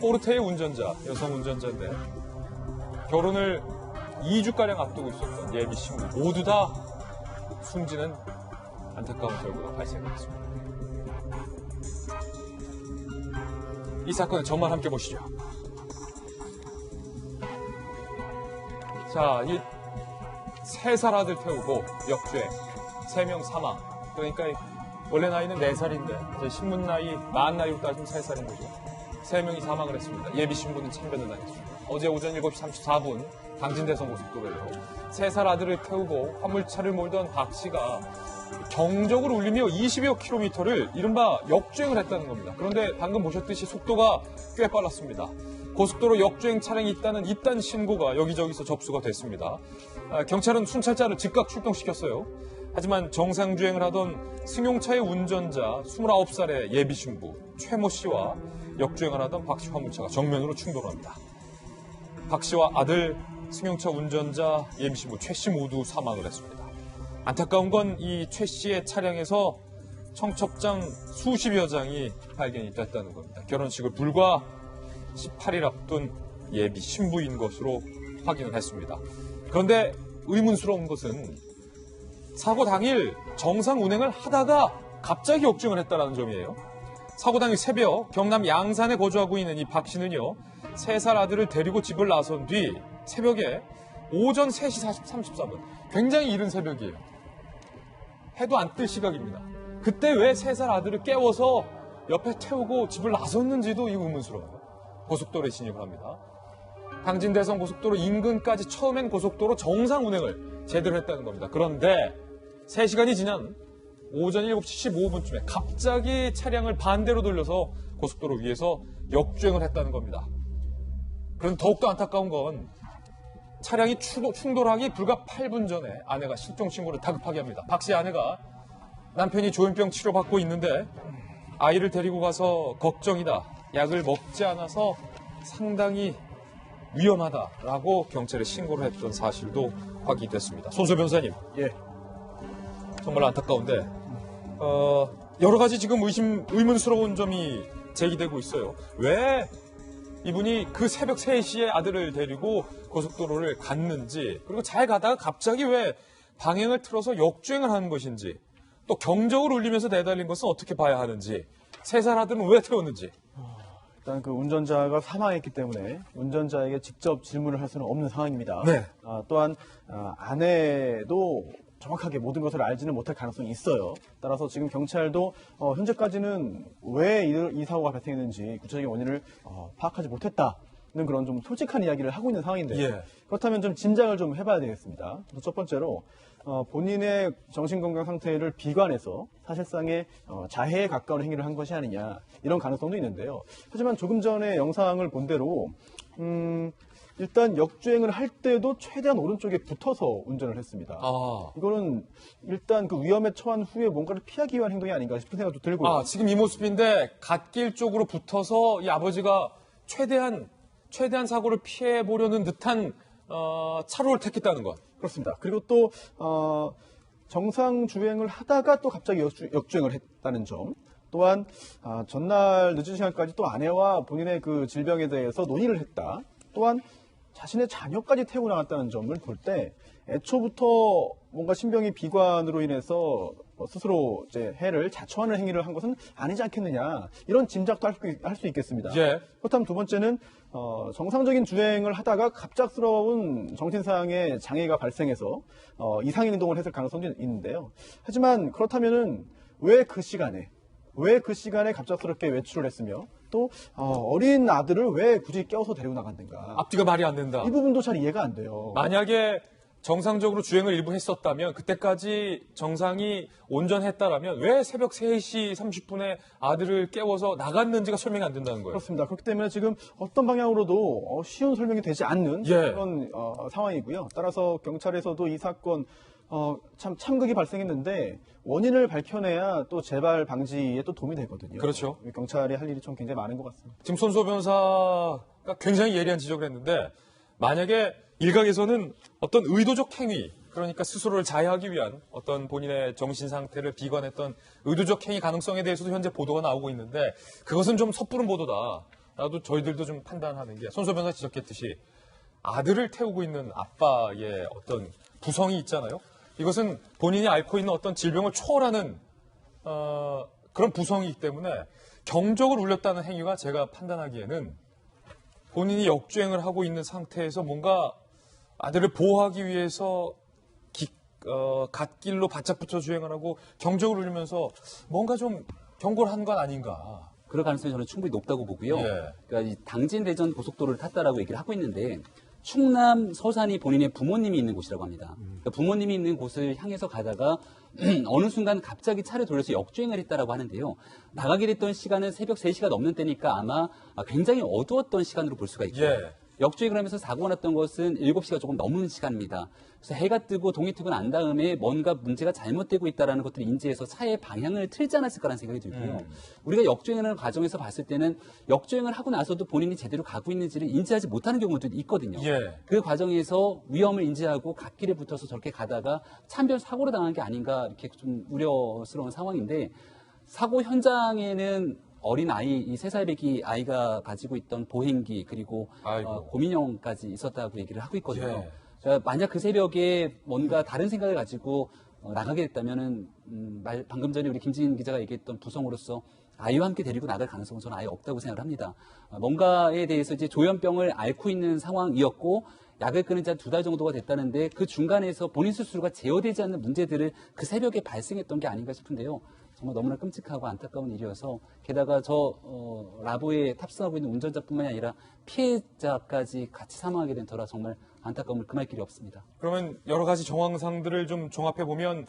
포르테의 운전자 여성 운전자인데 결혼을 2주가량 앞두고 있었던 예비 신부 모두 다 숨지는 안타까운 결과가 발생했습니다. 이 사건의 전말 함께 보시죠. 자, 이 3살 아들 태우고 역주행, 3명 사망. 그러니까 원래 나이는 4살인데 이제 신문 나이, 만 나이로 따지면 3살인 거죠. 3명이 사망을 했습니다. 예비 신부는 참변을 당했습니다. 어제 오전 7시 34분 당진대선 고속도로에요. 3살 아들을 태우고 화물차를 몰던 박 씨가 경적을 울리며 20여 킬로미터를 이른바 역주행을 했다는 겁니다. 그런데 방금 보셨듯이 속도가 꽤 빨랐습니다. 고속도로 역주행 차량이 있다는 이딴 신고가 여기저기서 접수가 됐습니다. 경찰은 순찰차를 즉각 출동시켰어요. 하지만 정상주행을 하던 승용차의 운전자 29살의 예비 신부 최모 씨와 역주행을 하던 박 씨 화물차가 정면으로 충돌합니다. 박 씨와 아들 승용차 운전자 예비 신부 최 씨 모두 사망을 했습니다. 안타까운 건 이 최 씨의 차량에서 청첩장 수십여 장이 발견이 됐다는 겁니다. 결혼식을 불과 18일 앞둔 예비 신부인 것으로 확인을 했습니다. 그런데 의문스러운 것은 사고 당일 정상 운행을 하다가 갑자기 역주행을 했다는 점이에요. 사고 당일 새벽 경남 양산에 거주하고 있는 이 박 씨는요. 3살 아들을 데리고 집을 나선 뒤 새벽에 오전 3시 34분 굉장히 이른 새벽이에요. 해도 안 뜰 시각입니다. 그때 왜 3살 아들을 깨워서 옆에 태우고 집을 나섰는지도 의문스러워요. 고속도로에 진입을 합니다. 당진대선 고속도로 인근까지 처음엔 고속도로 정상 운행을 제대로 했다는 겁니다. 그런데 3시간이 지난 오전 7시 15분쯤에 갑자기 차량을 반대로 돌려서 고속도로 위에서 역주행을 했다는 겁니다. 그럼 더욱더 안타까운 건 차량이 충돌하기 불과 8분 전에 아내가 실종 신고를 다급하게 합니다. 박 씨 아내가 남편이 조현병 치료받고 있는데 아이를 데리고 가서 걱정이다. 약을 먹지 않아서 상당히 위험하다라고 경찰에 신고를 했던 사실도 확인됐습니다. 손소 변호사님. 예. 정말 안타까운데 여러 가지 지금 의문스러운 점이 제기되고 있어요. 왜 이분이 그 새벽 3시에 아들을 데리고 고속도로를 갔는지 그리고 잘 가다가 갑자기 왜 방향을 틀어서 역주행을 하는 것인지 또 경적을 울리면서 내달린 것은 어떻게 봐야 하는지 3살 아들은 왜 태웠는지 일단 그 운전자가 사망했기 때문에 운전자에게 직접 질문을 할 수는 없는 상황입니다. 네. 또한 아내도 정확하게 모든 것을 알지는 못할 가능성이 있어요. 따라서 지금 경찰도 현재까지는 왜 이 사고가 발생했는지 구체적인 원인을 파악하지 못했다는 그런 좀 솔직한 이야기를 하고 있는 상황인데 예. 그렇다면 좀 짐작을 좀 해봐야 되겠습니다. 첫 번째로 본인의 정신건강 상태를 비관해서 사실상의 자해에 가까운 행위를 한 것이 아니냐 이런 가능성도 있는데요. 하지만 조금 전에 영상을 본 대로 일단 역주행을 할 때도 최대한 오른쪽에 붙어서 운전을 했습니다. 이거는 일단 그 위험에 처한 후에 뭔가를 피하기 위한 행동이 아닌가 싶은 생각도 들고요. 지금 이 모습인데 갓길 쪽으로 붙어서 이 아버지가 최대한 사고를 피해 보려는 듯한 차로를 택했다는 것. 그렇습니다. 그리고 또 정상 주행을 하다가 또 갑자기 역주행을 했다는 점. 또한 전날 늦은 시간까지 또 아내와 본인의 그 질병에 대해서 논의를 했다. 또한 자신의 자녀까지 태우고 나갔다는 점을 볼 때 애초부터 뭔가 신병이 비관으로 인해서 스스로 이제 해를 자초하는 행위를 한 것은 아니지 않겠느냐 이런 짐작도 할 수 있겠습니다. 예. 그렇다면 두 번째는 정상적인 주행을 하다가 갑작스러운 정신상의 장애가 발생해서 이상 행동을 했을 가능성도 있는데요. 하지만 그렇다면은 왜 그 시간에 왜 그 시간에 갑작스럽게 외출을 했으며 또 어린 아들을 왜 굳이 껴서 데리고 나갔는가. 앞뒤가 말이 안 된다. 이 부분도 잘 이해가 안 돼요. 만약에 정상적으로 주행을 일부 했었다면 그때까지 정상이 온전했다라면 왜 새벽 3시 30분에 아들을 깨워서 나갔는지가 설명이 안 된다는 거예요. 그렇습니다. 그렇기 때문에 지금 어떤 방향으로도 쉬운 설명이 되지 않는 예. 그런 상황이고요. 따라서 경찰에서도 이 사건 참 참극이 발생했는데 원인을 밝혀내야 또 재발 방지에 또 도움이 되거든요. 그렇죠. 경찰이 할 일이 좀 굉장히 많은 것 같습니다. 지금 손수호 변호사가 굉장히 예리한 지적을 했는데 만약에 일각에서는 어떤 의도적 행위, 그러니까 스스로를 자해하기 위한 어떤 본인의 정신 상태를 비관했던 의도적 행위 가능성에 대해서도 현재 보도가 나오고 있는데 그것은 좀 섣부른 보도다. 나도 저희들도 좀 판단하는 게 손수호 변호사 지적했듯이 아들을 태우고 있는 아빠의 어떤 부성이 있잖아요. 이것은 본인이 앓고 있는 어떤 질병을 초월하는 그런 부성이기 때문에 경적을 울렸다는 행위가 제가 판단하기에는 본인이 역주행을 하고 있는 상태에서 뭔가 아들을 보호하기 위해서 갓길로 바짝 붙어 주행을 하고 경적을 울리면서 뭔가 좀 경고를 한 건 아닌가. 그럴 가능성이 저는 충분히 높다고 보고요. 예. 그러니까 이 당진대전 고속도로를 탔다라고 얘기를 하고 있는데 충남 서산이 본인의 부모님이 있는 곳이라고 합니다. 그러니까 부모님이 있는 곳을 향해서 가다가 어느 순간 갑자기 차를 돌려서 역주행을 했다라고 하는데요. 나가게 됐던 시간은 새벽 3시가 넘는 때니까 아마 굉장히 어두웠던 시간으로 볼 수가 있고요. 예. 역주행을 하면서 사고가 났던 것은 7시가 조금 넘는 시간입니다. 그래서 해가 뜨고 동이 트고 난 다음에 뭔가 문제가 잘못되고 있다는 것들을 인지해서 차의 방향을 틀지 않았을까라는 생각이 들고요. 우리가 역주행하는 과정에서 봤을 때는 역주행을 하고 나서도 본인이 제대로 가고 있는지를 인지하지 못하는 경우도 있거든요. 예. 그 과정에서 위험을 인지하고 갓길에 붙어서 저렇게 가다가 참변 사고를 당한 게 아닌가 이렇게 좀 우려스러운 상황인데 사고 현장에는 어린 아이, 이 3살 배기 아이가 가지고 있던 보행기 그리고 고민형까지 있었다고 얘기를 하고 있거든요. 예. 그러니까 만약 그 새벽에 뭔가 다른 생각을 가지고 나가게 됐다면은 방금 전에 우리 김진 기자가 얘기했던 부성으로서 아이와 함께 데리고 나갈 가능성은 저는 아예 없다고 생각을 합니다. 뭔가에 대해서 이제 조현병을 앓고 있는 상황이었고 약을 끊은 지 한 2달 정도가 됐다는데 그 중간에서 본인 스스로가 제어되지 않는 문제들을 그 새벽에 발생했던 게 아닌가 싶은데요. 정말 너무나 끔찍하고 안타까운 일이어서 게다가 라보에 탑승하고 있는 운전자뿐만이 아니라 피해자까지 같이 사망하게 된 터라 정말 안타까움을 금할 길이 없습니다. 그러면 여러 가지 정황상들을 좀 종합해 보면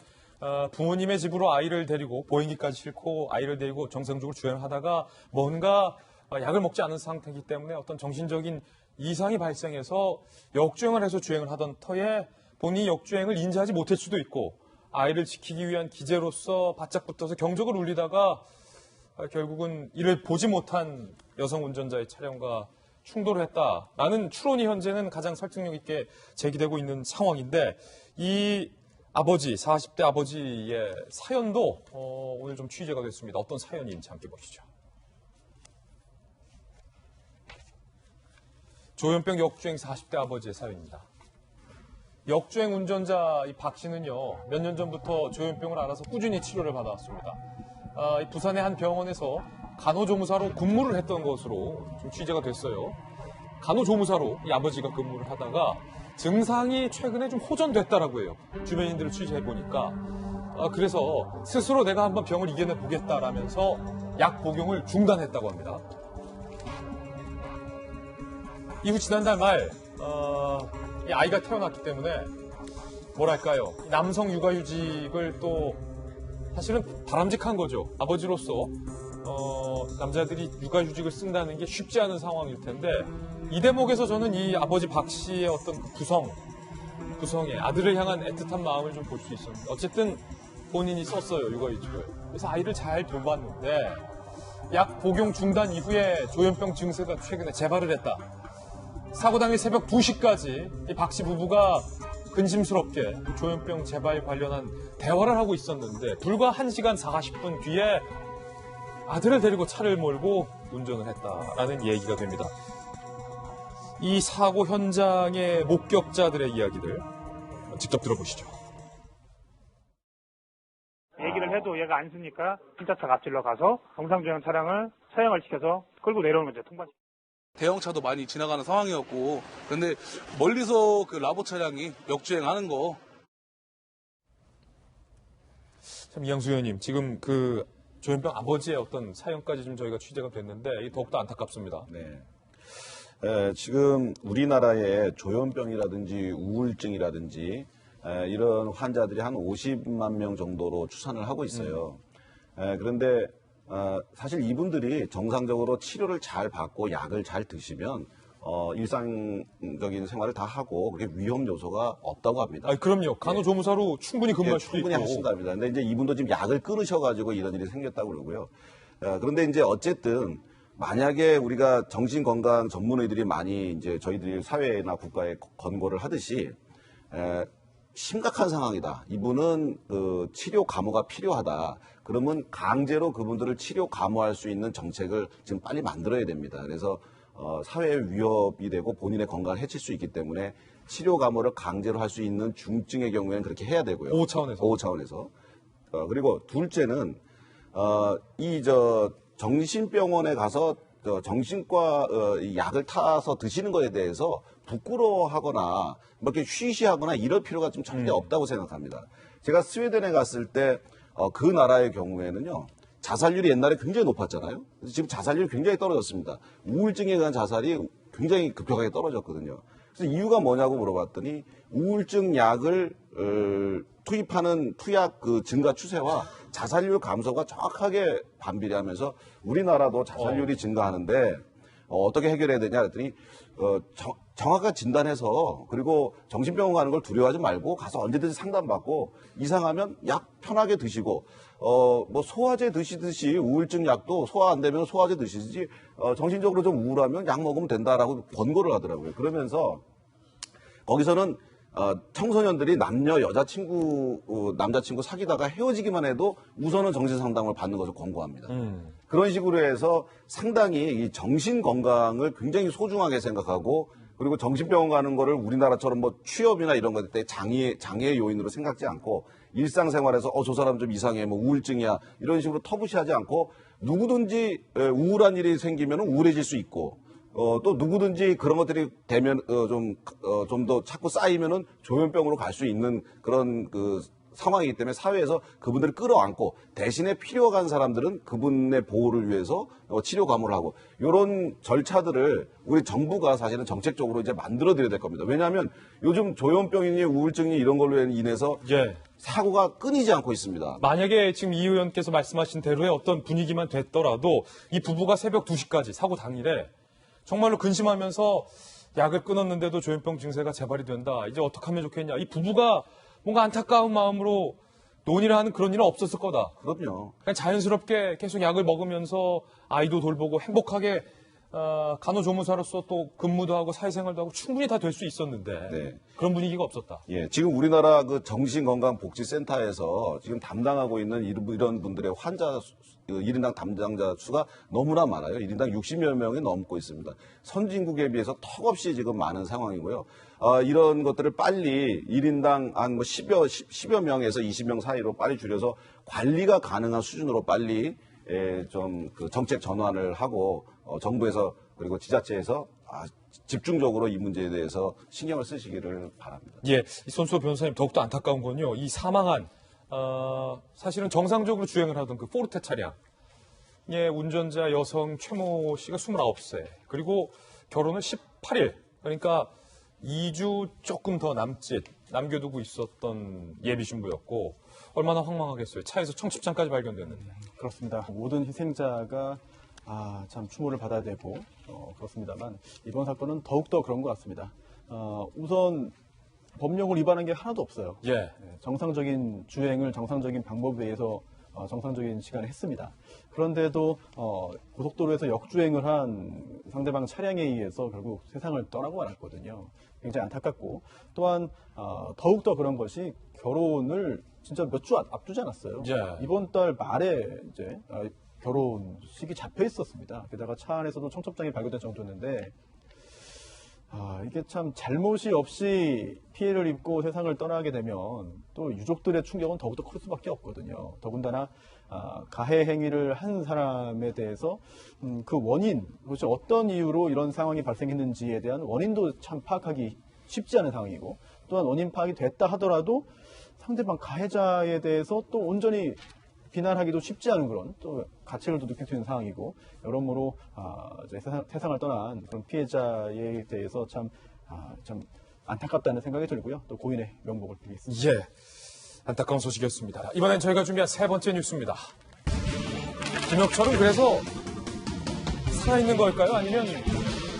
부모님의 집으로 아이를 데리고 보행기까지 싣고 아이를 데리고 정상적으로 주행을 하다가 뭔가 약을 먹지 않은 상태이기 때문에 어떤 정신적인 이상이 발생해서 역주행을 해서 주행을 하던 터에 본인이 역주행을 인지하지 못할 수도 있고 아이를 지키기 위한 기재로서 바짝 붙어서 경적을 울리다가 결국은 이를 보지 못한 여성 운전자의 차량과 충돌을 했다라는 추론이 현재는 가장 설득력 있게 제기되고 있는 상황인데 이 아버지, 40대 아버지의 사연도 오늘 좀 취재가 됐습니다. 어떤 사연인지 함께 보시죠. 조현병 역주행 40대 아버지의 사연입니다. 역주행 운전자 이 박 씨는요, 몇 년 전부터 조현병을 앓아서 꾸준히 치료를 받아왔습니다. 이 부산의 한 병원에서 간호조무사로 근무를 했던 것으로 좀 취재가 됐어요. 간호조무사로 이 아버지가 근무를 하다가 증상이 최근에 좀 호전됐다라고 해요. 주변인들을 취재해보니까. 그래서 스스로 내가 한번 병을 이겨내 보겠다라면서 약 복용을 중단했다고 합니다. 이후 지난달 말 이 아이가 태어났기 때문에 뭐랄까요, 남성 육아휴직을 또 사실은 바람직한 거죠. 아버지로서 남자들이 육아휴직을 쓴다는 게 쉽지 않은 상황일 텐데 이 대목에서 저는 이 아버지 박 씨의 어떤 구성의 아들을 향한 애틋한 마음을 좀 볼 수 있었는데 어쨌든 본인이 썼어요, 육아휴직을. 그래서 아이를 잘 돌봤는데 약 복용 중단 이후에 조현병 증세가 최근에 재발을 했다. 사고 당일 새벽 2시까지 이 박 씨 부부가 근심스럽게 조현병 재발 관련한 대화를 하고 있었는데 불과 1시간 40분 뒤에 아들을 데리고 차를 몰고 운전을 했다라는 얘기가 됩니다. 이 사고 현장의 목격자들의 이야기들 직접 들어보시죠. 얘기를 해도 얘가 안 쓰니까 순차차 앞질러 가서 정상주행 차량을 처형을 시켜서 끌고 내려오는 거죠. 통반. 대형차도 많이 지나가는 상황이었고, 그런데 멀리서 그 라보 차량이 역주행하는 거. 참 이양수 의원님, 지금 그 조현병 아버지의 어떤 사연까지 좀 저희가 취재가 됐는데 이게 더욱더 안타깝습니다. 네. 지금 우리나라에 조현병이라든지 우울증이라든지 이런 환자들이 한 50만 명 정도로 추산을 하고 있어요. 그런데 사실 이분들이 정상적으로 치료를 잘 받고 약을 잘 드시면 일상적인 생활을 다 하고 그게 위험 요소가 없다고 합니다. 그럼요. 간호조무사로 충분히 근무할 수도 충분히 있고. 하신답니다. 근데 이제 이분도 지금 약을 끊으셔가지고 이런 일이 생겼다고 그러고요. 그런데 이제 어쨌든 만약에 우리가 정신건강 전문의들이 많이 이제 저희들이 사회나 국가에 권고를 하듯이 심각한 상황이다. 이분은 치료 감호가 필요하다. 그러면 강제로 그분들을 치료 감호할 수 있는 정책을 지금 빨리 만들어야 됩니다. 그래서 사회에 위협이 되고 본인의 건강을 해칠 수 있기 때문에 치료 감호를 강제로 할 수 있는 중증의 경우에는 그렇게 해야 되고요. 5차원에서. 그리고 둘째는 정신병원에 가서 정신과 약을 타서 드시는 거에 대해서 부끄러워하거나 이렇게 쉬쉬하거나 이럴 필요가 좀 절대 없다고 생각합니다. 제가 스웨덴에 갔을 때 그 나라의 경우에는요. 자살률이 옛날에 굉장히 높았잖아요. 그래서 지금 자살률이 굉장히 떨어졌습니다. 우울증에 의한 자살이 굉장히 급격하게 떨어졌거든요. 그래서 이유가 뭐냐고 물어봤더니 우울증 약을 투입하는 투약 증가 추세와 자살률 감소가 정확하게 반비례하면서 우리나라도 자살률이 증가하는데 어떻게 해결해야 되냐 그랬더니 정확하게 진단해서 그리고 정신병원 가는 걸 두려워하지 말고 가서 언제든지 상담받고 이상하면 약 편하게 드시고 뭐 소화제 드시듯이 우울증 약도 소화 안 되면 소화제 드시지 정신적으로 좀 우울하면 약 먹으면 된다라고 권고를 하더라고요. 그러면서 거기서는 청소년들이 남자친구 사귀다가 헤어지기만 해도 우선은 정신상담을 받는 것을 권고합니다. 그런 식으로 해서 상당히 이 정신 건강을 굉장히 소중하게 생각하고 그리고 정신병원 가는 거를 우리나라처럼 뭐 취업이나 이런 것 때 장애의 요인으로 생각지 않고 일상생활에서 저 사람 좀 이상해 뭐 우울증이야 이런 식으로 터부시하지 않고 누구든지 우울한 일이 생기면 우울해질 수 있고 또 누구든지 그런 것들이 되면 좀 더 자꾸 쌓이면은 조현병으로 갈 수 있는 그런 상황이기 때문에 사회에서 그분들을 끌어안고 대신에 필요가 간 사람들은 그분의 보호를 위해서 치료 감호를 하고 이런 절차들을 우리 정부가 사실은 정책적으로 이제 만들어 드려야 될 겁니다. 왜냐하면 요즘 조현병이니 우울증이 이런 걸로 인해서 사고가 끊이지 않고 있습니다. 만약에 지금 이 의원께서 말씀하신 대로의 어떤 분위기만 됐더라도 이 부부가 새벽 2시까지 사고 당일에 정말로 근심하면서 약을 끊었는데도 조현병 증세가 재발이 된다. 이제 어떻게 하면 좋겠냐. 이 부부가 뭔가 안타까운 마음으로 논의를 하는 그런 일은 없었을 거다. 그럼요. 그냥 자연스럽게 계속 약을 먹으면서 아이도 돌보고 행복하게 간호조무사로서 또 근무도 하고 사회생활도 하고 충분히 다 될 수 있었는데 그런 분위기가 없었다. 예, 지금 우리나라 정신건강복지센터에서 지금 담당하고 있는 이런 분들의 환자 1인당 담당자 수가 너무나 많아요. 1인당 60여 명이 넘고 있습니다. 선진국에 비해서 턱없이 지금 많은 상황이고요. 이런 것들을 빨리 1인당 한 10여 명에서 20명 사이로 빨리 줄여서 관리가 가능한 수준으로 빨리 좀 정책 전환을 하고 정부에서 그리고 지자체에서 집중적으로 이 문제에 대해서 신경을 쓰시기를 바랍니다. 예, 이 손수호 변호사님 더욱더 안타까운 건요. 이 사망한 사실은 정상적으로 주행을 하던 그 포르테 차량의 운전자 여성 최모 씨가 29세 그리고 결혼을 18일 그러니까 2주 조금 더 남겨두고 있었던 예비 신부였고 얼마나 황망하겠어요. 차에서 청첩장까지 발견됐는데. 그렇습니다. 모든 희생자가 참 추모를 받아야 되고 그렇습니다만 이번 사건은 더욱더 그런 것 같습니다. 우선 법령을 위반한 게 하나도 없어요. 정상적인 주행을 정상적인 방법에 의해서 정상적인 시간에 했습니다. 그런데도 고속도로에서 역주행을 한 상대방 차량에 의해서 결국 세상을 떠나고 말았거든요. 굉장히 안타깝고 또한 더욱더 그런 것이 결혼을 진짜 몇 주 앞두지 않았어요. 이번 달 말에 이제 결혼식이 잡혀 있었습니다. 게다가 차 안에서도 청첩장이 발견된 정도였는데 이게 참 잘못이 없이 피해를 입고 세상을 떠나게 되면 또 유족들의 충격은 더욱더 클 수밖에 없거든요. 더군다나 가해 행위를 한 사람에 대해서 그 원인, 그렇죠. 어떤 이유로 이런 상황이 발생했는지에 대한 원인도 참 파악하기 쉽지 않은 상황이고 또한 원인 파악이 됐다 하더라도 상대방 가해자에 대해서 또 온전히 비난하기도 쉽지 않은 그런 또 가책을 도둑할 수 있는 상황이고 여러모로 이제 세상을 떠난 그런 피해자에 대해서 참 안타깝다는 생각이 들고요. 또 고인의 명복을 빌겠습니다. 예, 안타까운 소식이었습니다. 이번엔 저희가 준비한 세 번째 뉴스입니다. 김혁철은 그래서 살아있는 걸까요? 아니면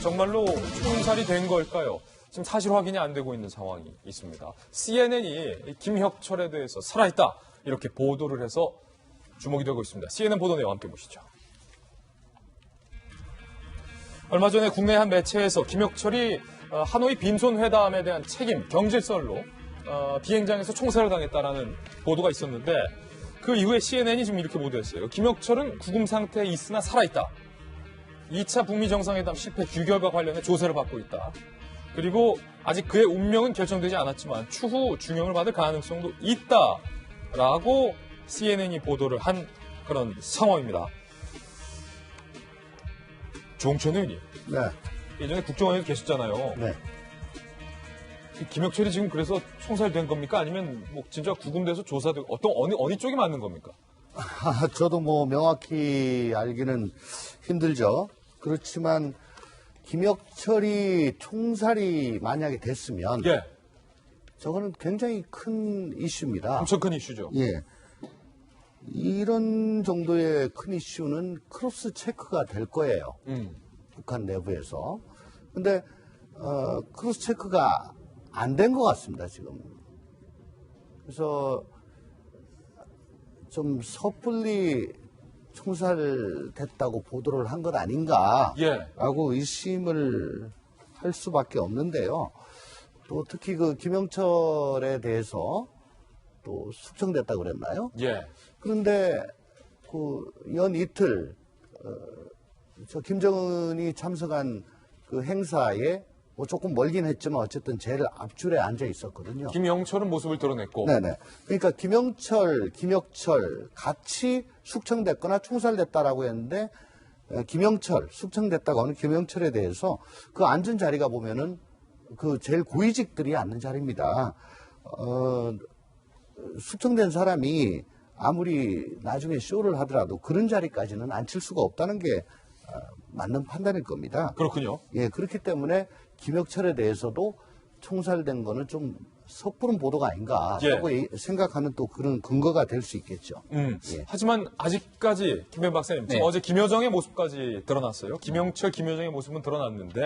정말로 총살이 된 걸까요? 지금 사실 확인이 안 되고 있는 상황이 있습니다. CNN이 김혁철에 대해서 살아있다 이렇게 보도를 해서 주목이 되고 있습니다. CNN 보도 내용 함께 보시죠. 얼마 전에 국내 한 매체에서 김혁철이 하노이 빈손 회담에 대한 책임, 경질설로 비행장에서 총살을 당했다라는 보도가 있었는데 그 이후에 CNN이 지금 이렇게 보도했어요. 김혁철은 구금 상태에 있으나 살아있다. 2차 북미 정상회담 실패 규결과 관련해 조사를 받고 있다. 그리고 아직 그의 운명은 결정되지 않았지만 추후 중형을 받을 가능성도 있다라고 CNN이 보도를 한 그런 상황입니다. 조홍천 의원님. 네. 예전에 국정원에도 계셨잖아요. 네. 김혁철이 지금 그래서 총살된 겁니까? 아니면 뭐 진짜 구금돼서 조사되고 어느 쪽이 맞는 겁니까? 저도 뭐 명확히 알기는 힘들죠. 그렇지만 김혁철이 총살이 만약에 됐으면 예. 저거는 굉장히 큰 이슈입니다. 엄청 큰 이슈죠. 예. 이런 정도의 큰 이슈는 크로스 체크가 될 거예요. 북한 내부에서. 근데 크로스 체크가 안 된 것 같습니다, 지금. 그래서 좀 섣불리 총살됐다고 보도를 한 것 아닌가라고 의심을 할 수밖에 없는데요. 또 특히 그 김영철에 대해서 또 숙청됐다고 그랬나요? 예. 그런데 그 연 이틀 저 김정은이 참석한 그 행사에 뭐 조금 멀긴 했지만 어쨌든 제일 앞줄에 앉아 있었거든요. 김영철은 모습을 드러냈고. 네네. 그러니까 김혁철 같이 숙청됐거나 총살됐다라고 했는데 김영철 숙청됐다고 하는 김영철에 대해서 그 앉은 자리가 보면은 그 제일 고위직들이 앉는 자리입니다. 숙청된 사람이 아무리 나중에 쇼를 하더라도 그런 자리까지는 앉힐 수가 없다는 게 맞는 판단일 겁니다. 그렇군요. 예, 그렇기 때문에 김혁철에 대해서도 총살된 거는 좀 섣부른 보도가 아닌가라고 생각하는 또 그런 근거가 될 수 있겠죠. 예. 하지만 아직까지 김현 박사님, 지금 어제 김여정의 모습까지 드러났어요. 김영철, 김여정의 모습은 드러났는데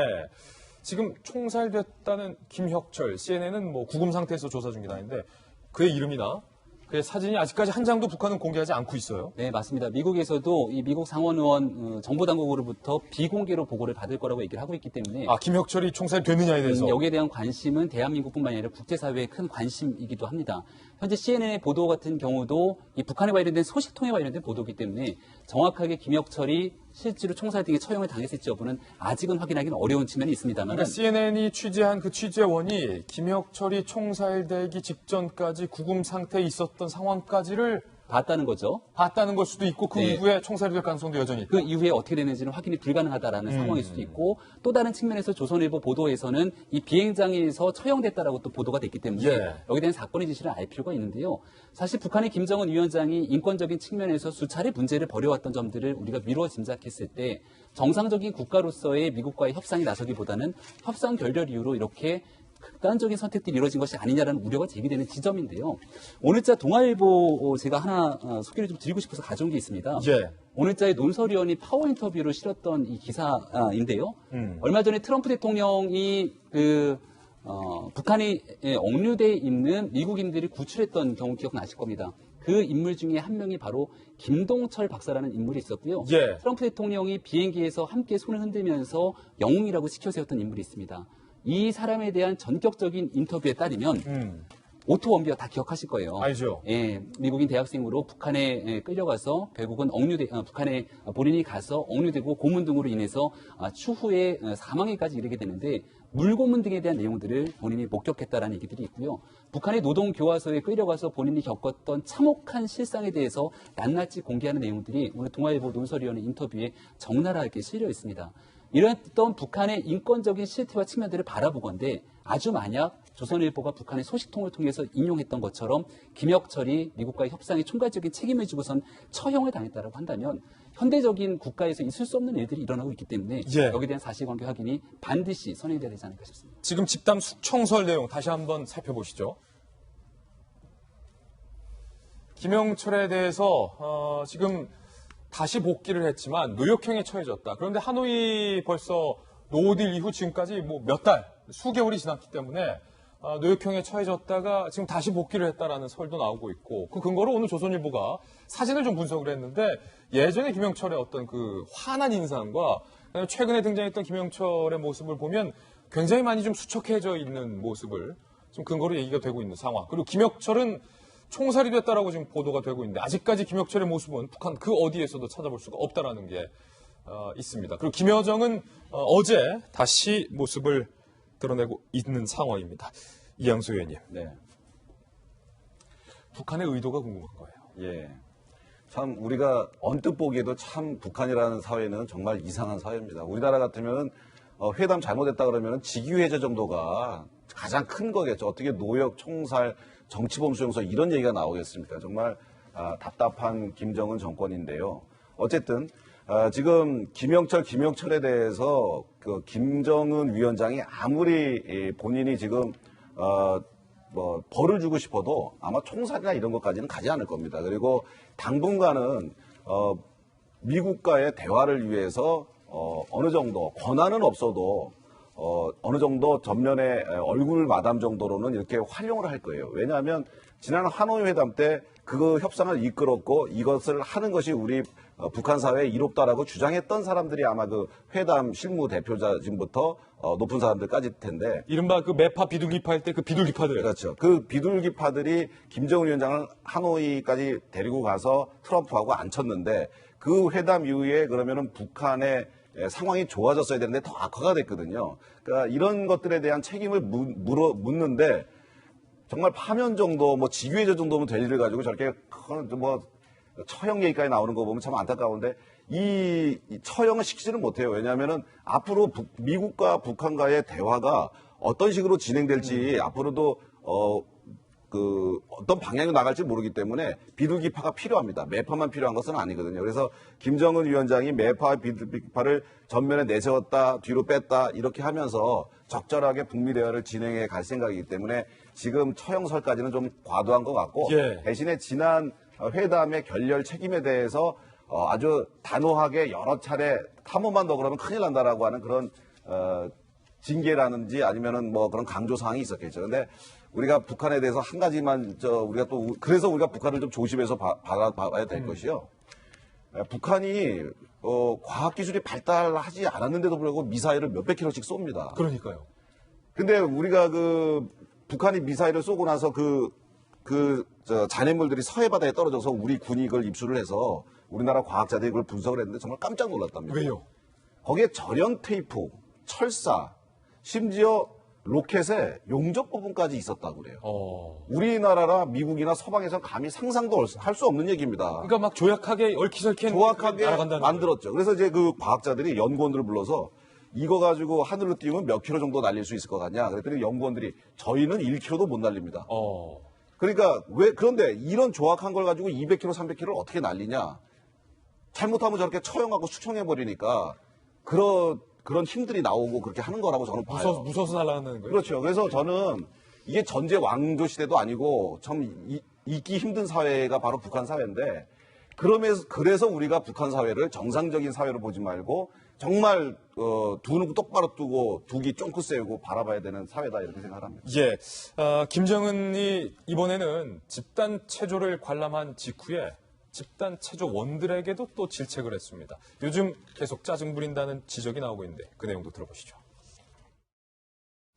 지금 총살됐다는 김혁철, CNN은 뭐 구금 상태에서 조사 중이다 했는데 그의 이름이나 그의 사진이 아직까지 한 장도 북한은 공개하지 않고 있어요. 네, 맞습니다. 미국에서도 이 미국 상원 의원 정보당국으로부터 비공개로 보고를 받을 거라고 얘기를 하고 있기 때문에 김혁철이 총살됐느냐에 대해서 여기에 대한 관심은 대한민국뿐만 아니라 국제사회의 큰 관심이기도 합니다. 현재 CNN의 보도 같은 경우도 이 북한에 관련된 소식통에 관련된 보도이기 때문에 정확하게 김혁철이 실제로 총살 등의 처형을 당했을지 여부는 아직은 확인하기는 어려운 측면이 있습니다만. 그러니까 CNN이 취재한 그 취재원이 김혁철이 총살되기 직전까지 구금 상태에 있었던 상황까지를 봤다는 거죠. 봤다는 걸 수도 있고 그 이후에 총살이 될 가능성도 여전히 있다. 그 이후에 어떻게 되는지는 확인이 불가능하다라는 상황일 수도 있고 또 다른 측면에서 조선일보 보도에서는 이 비행장에서 처형됐다라고 또 보도가 됐기 때문에 여기에 대한 사건의 진실을 알 필요가 있는데요. 사실 북한의 김정은 위원장이 인권적인 측면에서 수차례 문제를 벌여왔던 점들을 우리가 미루어 짐작했을 때 정상적인 국가로서의 미국과의 협상이 나서기보다는 협상 결렬 이후로 이렇게 극단적인 선택들이 이루어진 것이 아니냐라는 우려가 제기되는 지점인데요. 오늘자 동아일보 제가 하나 소개를 좀 드리고 싶어서 가져온 게 있습니다. 오늘자의 논설위원이 파워 인터뷰를 실었던 이 기사인데요. 얼마 전에 트럼프 대통령이 북한에 억류돼 있는 미국인들이 구출했던 경우 기억나실 겁니다. 그 인물 중에 한 명이 바로 김동철 박사라는 인물이 있었고요. 트럼프 대통령이 비행기에서 함께 손을 흔들면서 영웅이라고 시켜세웠던 인물이 있습니다. 이 사람에 대한 전격적인 인터뷰에 따르면 오토 원비어 다 기억하실 거예요. 알죠. 예, 미국인 대학생으로 북한에 끌려가서 결국은 북한에 본인이 가서 억류되고 고문 등으로 인해서 추후에 사망에까지 이르게 되는데 물고문 등에 대한 내용들을 본인이 목격했다라는 얘기들이 있고요. 북한의 노동교화소에 끌려가서 본인이 겪었던 참혹한 실상에 대해서 낱낱이 공개하는 내용들이 오늘 동아일보 논설위원회 인터뷰에 적나라하게 실려 있습니다. 이러했던 북한의 인권적인 실태와 측면들을 바라보건대 아주 만약 조선일보가 북한의 소식통을 통해서 인용했던 것처럼 김혁철이 미국과의 협상에 총괄적인 책임을 지고선 처형을 당했다고 한다면 현대적인 국가에서 있을 수 없는 일들이 일어나고 있기 때문에 예. 여기에 대한 사실관계 확인이 반드시 선행돼야 되지 않을까 싶습니다. 지금 집단 숙청설 내용 다시 한번 살펴보시죠. 김영철에 대해서 지금 다시 복귀를 했지만 노역형에 처해졌다. 그런데 하노이 벌써 노딜 이후 지금까지 뭐 몇 달, 수개월이 지났기 때문에 노역형에 처해졌다가 지금 다시 복귀를 했다라는 설도 나오고 있고 그 근거로 오늘 조선일보가 사진을 좀 분석을 했는데 예전에 김영철의 어떤 그 환한 인상과 최근에 등장했던 김영철의 모습을 보면 굉장히 많이 좀 수척해져 있는 모습을 좀 근거로 얘기가 되고 있는 상황. 그리고 김영철은 총살이 됐다라고 지금 보도가 되고 있는데 아직까지 김영철의 모습은 북한 그 어디에서도 찾아볼 수가 없다라는 게 있습니다. 그리고 김여정은 어제 다시 모습을 드러내고 있는 상황입니다. 이양수 의원님. 네. 북한의 의도가 궁금한 거예요. 예. 참 우리가 언뜻 보기에도 참 북한이라는 사회는 정말 이상한 사회입니다. 우리나라 같으면 회담 잘못했다 그러면 직위해제 정도가 가장 큰 거겠죠. 어떻게 노역, 총살, 정치범수용서 이런 얘기가 나오겠습니까? 정말 답답한 김정은 정권인데요. 어쨌든 지금 김영철에 대해서 그 김정은 위원장이 아무리 본인이 지금 뭐 벌을 주고 싶어도 아마 총살이나 이런 것까지는 가지 않을 겁니다. 그리고 당분간은 미국과의 대화를 위해서 어느 정도 권한은 없어도 어느 정도 전면에 얼굴 마담 정도로는 이렇게 활용을 할 거예요. 왜냐하면 지난 하노이 회담 때 그 협상을 이끌었고 이것을 하는 것이 우리 북한 사회에 이롭다라고 주장했던 사람들이 아마 그 회담 실무 대표자 지금부터 높은 사람들까지 텐데 이른바 그 매파 비둘기파 할 때 그 비둘기파들. 그렇죠. 그 비둘기파들이 김정은 위원장을 하노이까지 데리고 가서 트럼프하고 앉혔는데 그 회담 이후에 그러면은 북한의 상황이 좋아졌어야 되는데 더 악화가 됐거든요. 그러니까 이런 것들에 대한 책임을 묻는데 정말 파면 정도, 뭐 직위해제 정도면 될 일을 가지고 저렇게 뭐 처형 얘기까지 나오는 거 보면 참 안타까운데 이 처형을 시키지는 못해요. 왜냐하면은 앞으로 미국과 북한과의 대화가 어떤 식으로 진행될지 앞으로도 어떤 방향으로 나갈지 모르기 때문에 비둘기파가 필요합니다. 매파만 필요한 것은 아니거든요. 그래서 김정은 위원장이 매파와 비둘기파를 전면에 내세웠다, 뒤로 뺐다 이렇게 하면서 적절하게 북미 대화를 진행해 갈 생각이기 때문에 지금 처형설까지는 좀 과도한 것 같고 예. 대신에 지난 회담의 결렬 책임에 대해서 아주 단호하게 여러 차례 한 번만 더 그러면 큰일 난다라고 하는 그런 징계라든지 아니면은 뭐 그런 강조 사항이 있었겠죠. 근데 우리가 북한에 대해서 한 가지만 우리가 또 그래서 우리가 북한을 좀 조심해서 봐야 될 것이요. 북한이 과학 기술이 발달하지 않았는데도 불구하고 미사일을 몇백 킬로씩 쏩니다. 그러니까요. 근데 우리가 북한이 미사일을 쏘고 나서 잔해물들이 서해 바다에 떨어져서 우리 군이 이걸 입수를 해서 우리나라 과학자들이 그걸 분석을 했는데 정말 깜짝 놀랐답니다. 왜요? 거기에 절연 테이프, 철사, 심지어 로켓에 용접 부분까지 있었다고 그래요. 우리나라나 미국이나 서방에서 감히 상상도 할 수 없는 얘기입니다. 그러니까 막 조약하게 얽히설키 정확하게 날아간다는 만들었죠. 그래서 이제 그 과학자들이 연구원들을 불러서 이거 가지고 하늘로 띄우면 몇 킬로 정도 날릴 수 있을 것 같냐. 그랬더니 연구원들이 저희는 1킬로도 못 날립니다. 그러니까 그런데 이런 조악한 걸 가지고 200킬로, 300킬로를 어떻게 날리냐. 잘못하면 저렇게 처형하고 수청해버리니까 그런 힘들이 나오고 그렇게 하는 거라고 저는 봐요. 무서워서 날아간다는 거예요? 그렇죠. 그래서 저는 이게 전제 왕조 시대도 아니고 참 있기 힘든 사회가 바로 북한 사회인데 그래서 우리가 북한 사회를 정상적인 사회로 보지 말고 정말 두 눈 똑바로 뜨고 두 귀 쫑긋 세우고 바라봐야 되는 사회다 이렇게 생각합니다. 예, 김정은이 이번에는 집단 체조를 관람한 직후에 집단 체조원들에게도 또 질책을 했습니다. 요즘 계속 짜증 부린다는 지적이 나오고 있는데 그 내용도 들어보시죠.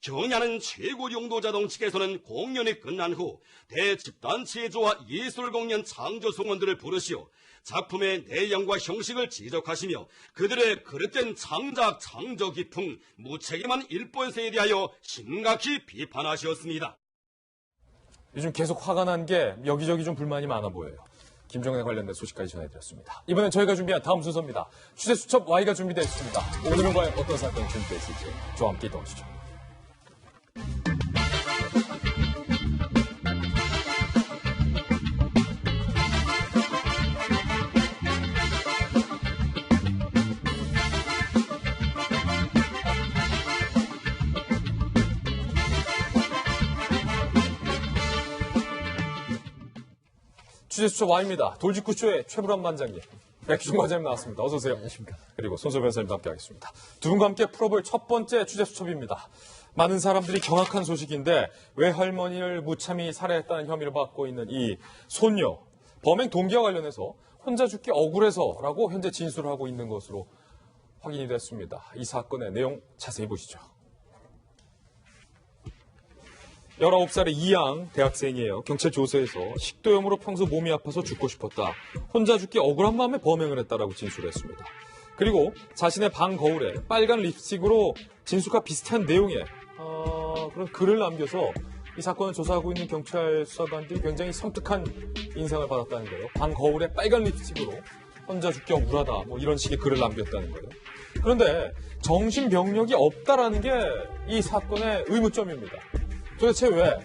경야는 최고 용도자동 측에서는 공연이 끝난 후 대집단 체조와 예술 공연 창조 성원들을 부르시어 작품의 내용과 형식을 지적하시며 그들의 그릇된 창작 창조 기풍 무책임한 일본세에 대하여 심각히 비판하셨습니다. 요즘 계속 화가 난 게 여기저기 좀 불만이 많아 보여요. 김정은에 관련된 소식까지 전해드렸습니다. 이번엔 저희가 준비한 다음 순서입니다. 취재 수첩 Y가 준비되어 있습니다. 오늘은 과연 어떤 사건이 준비되어 있을지 저와 함께 이동하시죠. 취재수첩 Y입니다. 돌직구쇼의 최불암 반장님, 백희중 과장님 나왔습니다. 어서 오세요. 안녕하십니까. 그리고 손소 변호사님도 함께하겠습니다. 두 분과 함께 풀어볼 첫 번째 취재수첩입니다. 많은 사람들이 경악한 소식인데 외할머니를 무참히 살해했다는 혐의를 받고 있는 이 손녀, 범행 동기와 관련해서 혼자 죽기 억울해서라고 현재 진술을 하고 있는 것으로 확인이 됐습니다. 이 사건의 내용 자세히 보시죠. 19살의 이양 대학생이에요. 경찰 조사에서 식도염으로 평소 몸이 아파서 죽고 싶었다. 혼자 죽기 억울한 마음에 범행을 했다라고 진술했습니다. 그리고 자신의 방 거울에 빨간 립스틱으로 진술과 비슷한 내용의 그런 글을 남겨서 이 사건을 조사하고 있는 경찰 수사관들이 굉장히 섬뜩한 인상을 받았다는 거예요. 방 거울에 빨간 립스틱으로 혼자 죽기 억울하다. 뭐 이런 식의 글을 남겼다는 거예요. 그런데 정신병력이 없다라는 게 이 사건의 의문점입니다. 도대체 왜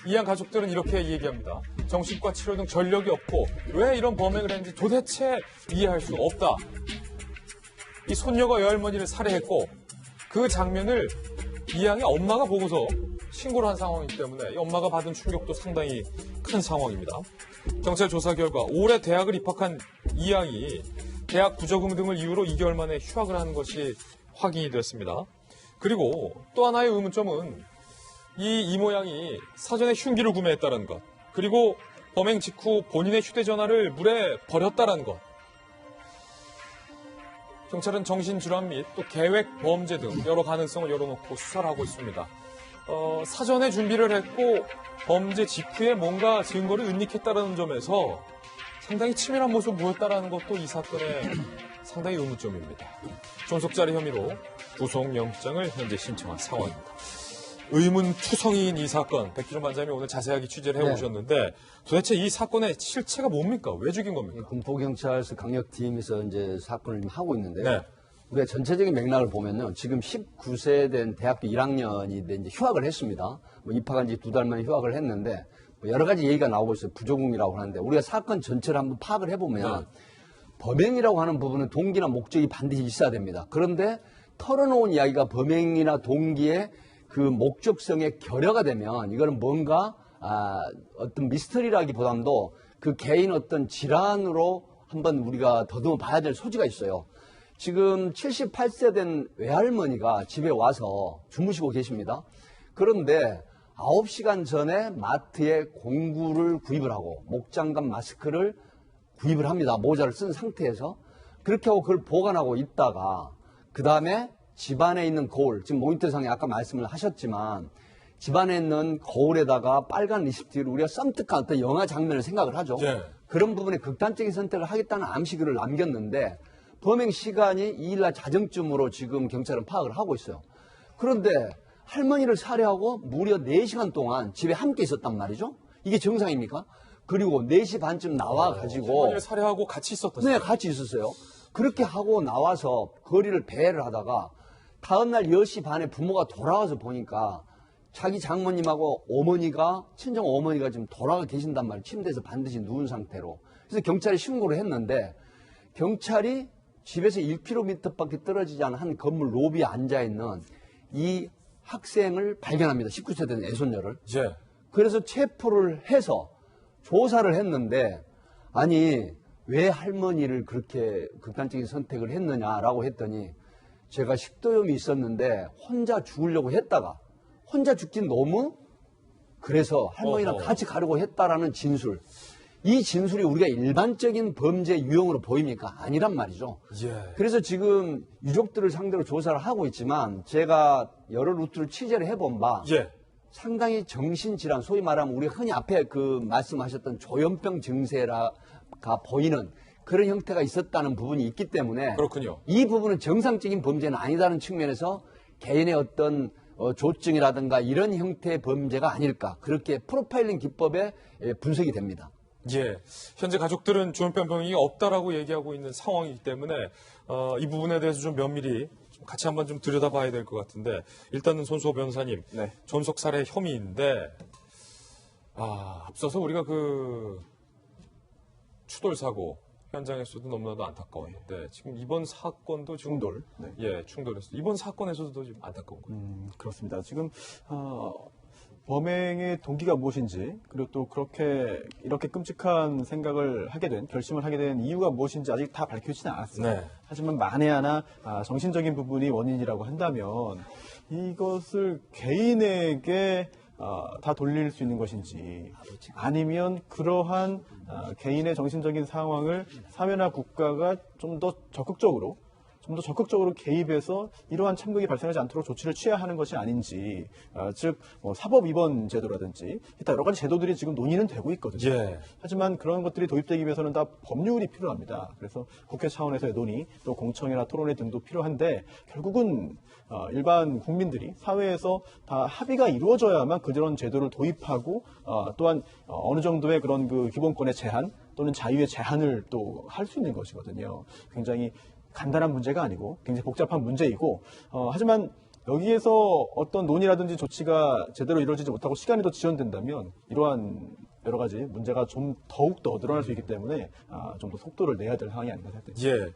이양 가족들은 이렇게 얘기합니다. 정신과 치료 등 전력이 없고 왜 이런 범행을 했는지 도대체 이해할 수가 없다. 이 손녀가 외할머니를 살해했고 그 장면을 이양의 엄마가 보고서 신고를 한 상황이기 때문에 이 엄마가 받은 충격도 상당히 큰 상황입니다. 경찰 조사 결과 올해 대학을 입학한 이양이 대학 부적응 등을 이유로 2개월 만에 휴학을 하는 것이 확인이 됐습니다. 그리고 또 하나의 의문점은 이 이모양이 사전에 흉기를 구매했다는 것, 그리고 범행 직후 본인의 휴대전화를 물에 버렸다는 것. 경찰은 정신질환 및 또 계획 범죄 등 여러 가능성을 열어놓고 수사를 하고 있습니다. 사전에 준비를 했고 범죄 직후에 뭔가 증거를 은닉했다는 점에서 상당히 치밀한 모습을 보였다는 것도 이 사건의 상당히 의문점입니다. 존속자리 혐의로 구속영장을 현재 신청한 상황입니다. 의문투성이인 이 사건, 백희중 반장님이 오늘 자세하게 취재를 해오셨는데 도대체 이 사건의 실체가 뭡니까? 왜 죽인 겁니까? 군포경찰서 강력팀에서 이제 사건을 하고 있는데 네. 우리가 전체적인 맥락을 보면요. 지금 19세 된 대학교 1학년이 이제 휴학을 했습니다. 뭐 입학한 지 2달 만에 휴학을 했는데 뭐 여러 가지 얘기가 나오고 있어요. 부조공이라고 하는데 우리가 사건 전체를 한번 파악을 해보면 범행이라고 하는 부분은 동기나 목적이 반드시 있어야 됩니다. 그런데 털어놓은 이야기가 범행이나 동기의 그 목적성에 결여가 되면 이거는 뭔가 어떤 미스터리라기보다도 그 개인 어떤 질환으로 한번 우리가 더듬어 봐야 될 소지가 있어요. 지금 78세 된 외할머니가 집에 와서 주무시고 계십니다. 그런데 9시간 전에 마트에 공구를 구입을 하고 목장갑 마스크를 구입을 합니다. 모자를 쓴 상태에서. 그렇게 하고 그걸 보관하고 있다가 그 다음에 집안에 있는 거울, 지금 모니터상에 아까 말씀을 하셨지만 집안에 있는 거울에다가 빨간 립스틱을 우리가 썸뜩한 어떤 영화 장면을 생각을 하죠. 예. 그런 부분에 극단적인 선택을 하겠다는 암시글을 남겼는데 범행 시간이 2일날 자정쯤으로 지금 경찰은 파악을 하고 있어요. 그런데 할머니를 살해하고 무려 4시간 동안 집에 함께 있었단 말이죠. 이게 정상입니까? 그리고 4시 반쯤 나와가지고 할머니를 살해하고 같이 있었다. 네, 같이 있었어요. 그렇게 하고 나와서 거리를 배회를 하다가 다음날 10시 반에 부모가 돌아와서 보니까 자기 장모님하고 어머니가, 친정 어머니가 지금 돌아가 계신단 말이에요. 침대에서 반드시 누운 상태로. 그래서 경찰에 신고를 했는데 경찰이 집에서 1km밖에 떨어지지 않은 한 건물 로비에 앉아있는 이 학생을 발견합니다. 19세 된 애손녀를. 예. 그래서 체포를 해서 조사를 했는데 아니 왜 할머니를 그렇게 극단적인 선택을 했느냐라고 했더니 제가 식도염이 있었는데 혼자 죽으려고 했다가 혼자 죽긴 너무 그래서 할머니랑 같이 가려고 했다라는 진술. 이 진술이 우리가 일반적인 범죄 유형으로 보입니까? 아니란 말이죠. 예. 그래서 지금 유족들을 상대로 조사를 하고 있지만 제가 여러 루트를 취재를 해본 바 상당히 정신질환, 소위 말하면 우리가 흔히 앞에 그 말씀하셨던 조현병 증세가 보이는 그런 형태가 있었다는 부분이 있기 때문에 그렇군요. 이 부분은 정상적인 범죄는 아니다는 측면에서 개인의 어떤 조증이라든가 이런 형태의 범죄가 아닐까 그렇게 프로파일링 기법에 분석이 됩니다. 예, 현재 가족들은 조현병 병이 없다라고 얘기하고 있는 상황이기 때문에 이 부분에 대해서 좀 면밀히 같이 한번 좀 들여다봐야 될 것 같은데 일단은 손수호 변호사님, 네. 존속 살해 혐의인데 앞서서 우리가 그 추돌 사고 현장에서도 너무나도 안타까웠는데 지금 이번 사건도 지금 충돌. 네. 예, 충돌했어요. 이번 사건에서도 좀 안타까운 거예요. 그렇습니다. 지금 범행의 동기가 무엇인지 그리고 또 이렇게 끔찍한 생각을 하게 된 결심을 하게 된 이유가 무엇인지 아직 다 밝혀지지는 않았어요. 네. 하지만 만에 하나 정신적인 부분이 원인이라고 한다면 이것을 개인에게 다 돌릴 수 있는 것인지 아니면 그러한 개인의 정신적인 상황을 사회나 국가가 좀 더 적극적으로 개입해서 이러한 참극이 발생하지 않도록 조치를 취해야 하는 것이 아닌지, 즉 사법 위반 제도라든지 기타 여러 가지 제도들이 지금 논의는 되고 있거든요. 예. 하지만 그런 것들이 도입되기 위해서는 다 법률이 필요합니다. 그래서 국회 차원에서의 논의, 또 공청회나 토론회 등도 필요한데 결국은 일반 국민들이 사회에서 다 합의가 이루어져야만 그런 제도를 도입하고 또한 어느 정도의 그런 그 기본권의 제한 또는 자유의 제한을 또 할 수 있는 것이거든요. 굉장히 간단한 문제가 아니고 굉장히 복잡한 문제이고 하지만 여기에서 어떤 논의라든지 조치가 제대로 이루어지지 못하고 시간이 더 지연된다면 이러한 여러 가지 문제가 좀 더욱 더 늘어날 수 있기 때문에 좀 더 속도를 내야 될 상황이 아닌가 생각됩니다. 예.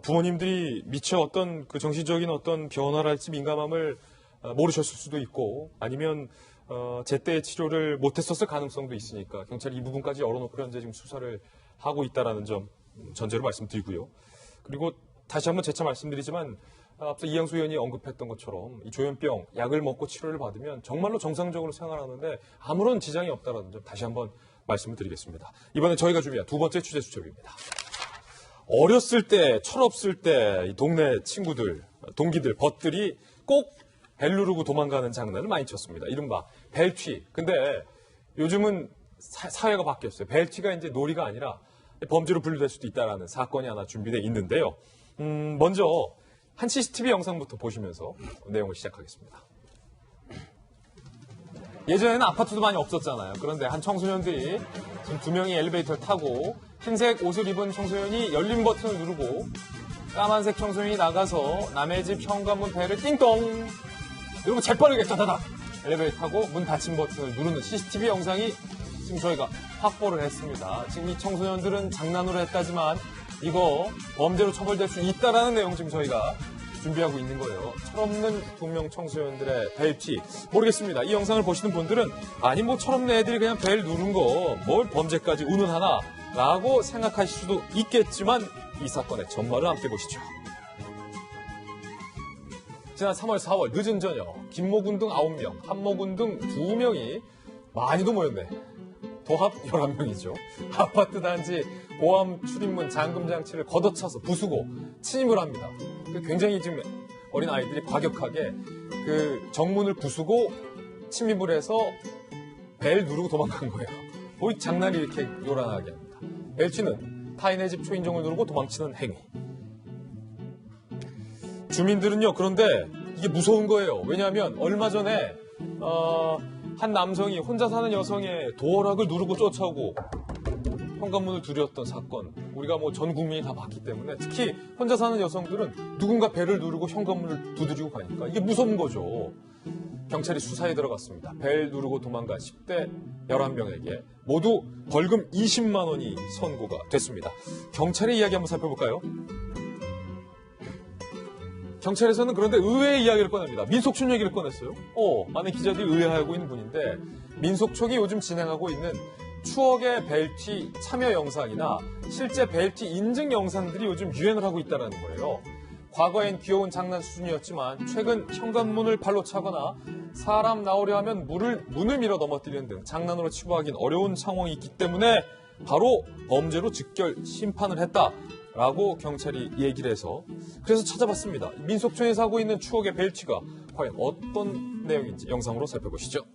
부모님들이 미처 어떤 그 정신적인 어떤 변화랄지 민감함을 모르셨을 수도 있고 아니면 제때 치료를 못했었을 가능성도 있으니까 경찰이 이 부분까지 열어놓고 현재 지금 수사를 하고 있다라는 점 전제로 말씀드리고요. 그리고 다시 한번 재차 말씀드리지만 앞서 이양수 의원이 언급했던 것처럼 이 조현병 약을 먹고 치료를 받으면 정말로 정상적으로 생활하는데 아무런 지장이 없다라는 점 다시 한번 말씀을 드리겠습니다. 이번에 저희가 준비한 두 번째 취재 수첩입니다. 어렸을 때, 철없을 때 이 동네 친구들, 동기들, 벗들이 꼭 벨 누르고 도망가는 장난을 많이 쳤습니다. 이른바 벨튀. 근데 요즘은 사회가 바뀌었어요. 벨튀가 이제 놀이가 아니라 범죄로 분류될 수도 있다라는 사건이 하나 준비되어 있는데요. 먼저 한 CCTV 영상부터 보시면서 내용을 시작하겠습니다. 예전에는 아파트도 많이 없었잖아요. 그런데 한 청소년들이 지금 2명이 엘리베이터를 타고 흰색 옷을 입은 청소년이 열린 버튼을 누르고 까만색 청소년이 나가서 남의 집 현관문 벨을 띵동 누르고 재빠르게 따다닥 엘리베이터 타고 문 닫힌 버튼을 누르는 CCTV 영상이 지금 저희가 확보를 했습니다. 지금 이 청소년들은 장난으로 했다지만 이거 범죄로 처벌될 수 있다라는 내용 지금 저희가 준비하고 있는 거예요. 철없는 2명 청소년들의 벨튀. 모르겠습니다. 이 영상을 보시는 분들은 아니 뭐 철없는 애들이 그냥 벨 누른 거 뭘 범죄까지 운운하나 라고 생각하실 수도 있겠지만 이 사건의 전말을 함께 보시죠. 지난 3월, 4월 늦은 저녁 김모군 등 9명, 한모군 등 2명이 많이도 모였네. 도합 11명이죠. 아파트 단지 보안 출입문 잠금 장치를 걷어차서 부수고 침입을 합니다. 굉장히 지금 어린 아이들이 과격하게 그 정문을 부수고 침입을 해서 벨 누르고 도망간 거예요. 거의 장난이 이렇게 요란하게 합니다. 벨튀는 타인의 집 초인종을 누르고 도망치는 행위. 주민들은요, 그런데 이게 무서운 거예요. 왜냐하면 얼마 전에 한 남성이 혼자 사는 여성의 도어락을 누르고 쫓아오고 현관문을 두드렸던 사건. 우리가 뭐 전 국민이 다 봤기 때문에 특히 혼자 사는 여성들은 누군가 벨을 누르고 현관문을 두드리고 가니까 이게 무서운 거죠. 경찰이 수사에 들어갔습니다. 벨 누르고 도망간 10대 11명에게 모두 벌금 20만 원이 선고가 됐습니다. 경찰의 이야기 한번 살펴볼까요? 경찰에서는 그런데 의외의 이야기를 꺼냅니다. 민속촌 얘기를 꺼냈어요. 많은 기자들이 의아해하고 있는 분인데 민속촌이 요즘 진행하고 있는 추억의 벨튀 참여 영상이나 실제 벨튀 인증 영상들이 요즘 유행을 하고 있다는 거예요. 과거엔 귀여운 장난 수준이었지만 최근 현관문을 발로 차거나 사람 나오려 하면 문을 밀어 넘어뜨리는 등 장난으로 치부하기는 어려운 상황이 있기 때문에 바로 범죄로 즉결 심판을 했다라고 경찰이 얘기를 해서 그래서 찾아봤습니다. 민속촌에서 하고 있는 추억의 벨튀가 과연 어떤 내용인지 영상으로 살펴보시죠.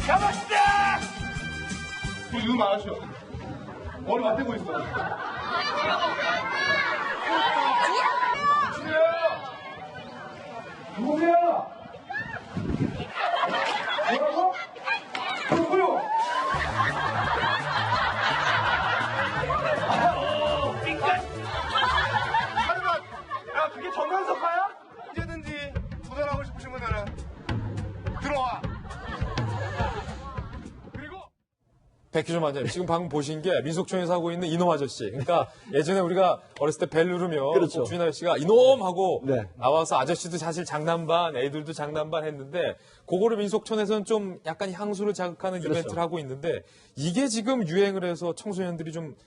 가봅시다! 이거 말하죠. 머리 맞대고 있어. 누구야? 뭐라고? 누구요? 하지만, 야, 그게 정강석파야? 언제든지 도전하고 싶으신 분들은 들어와. 백희준 원장님, 지금 방금 보신 게 민속촌에서 하고 있는 이놈 아저씨. 그러니까 예전에 우리가 어렸을 때 벨 누르면 그렇죠. 주인 아저씨가 이놈 하고 네. 나와서 아저씨도 사실 장난반, 애들도 장난반 했는데 그거를 민속촌에서는 좀 약간 향수를 자극하는 그렇죠. 이벤트를 하고 있는데 이게 지금 유행을 해서 청소년들이 좀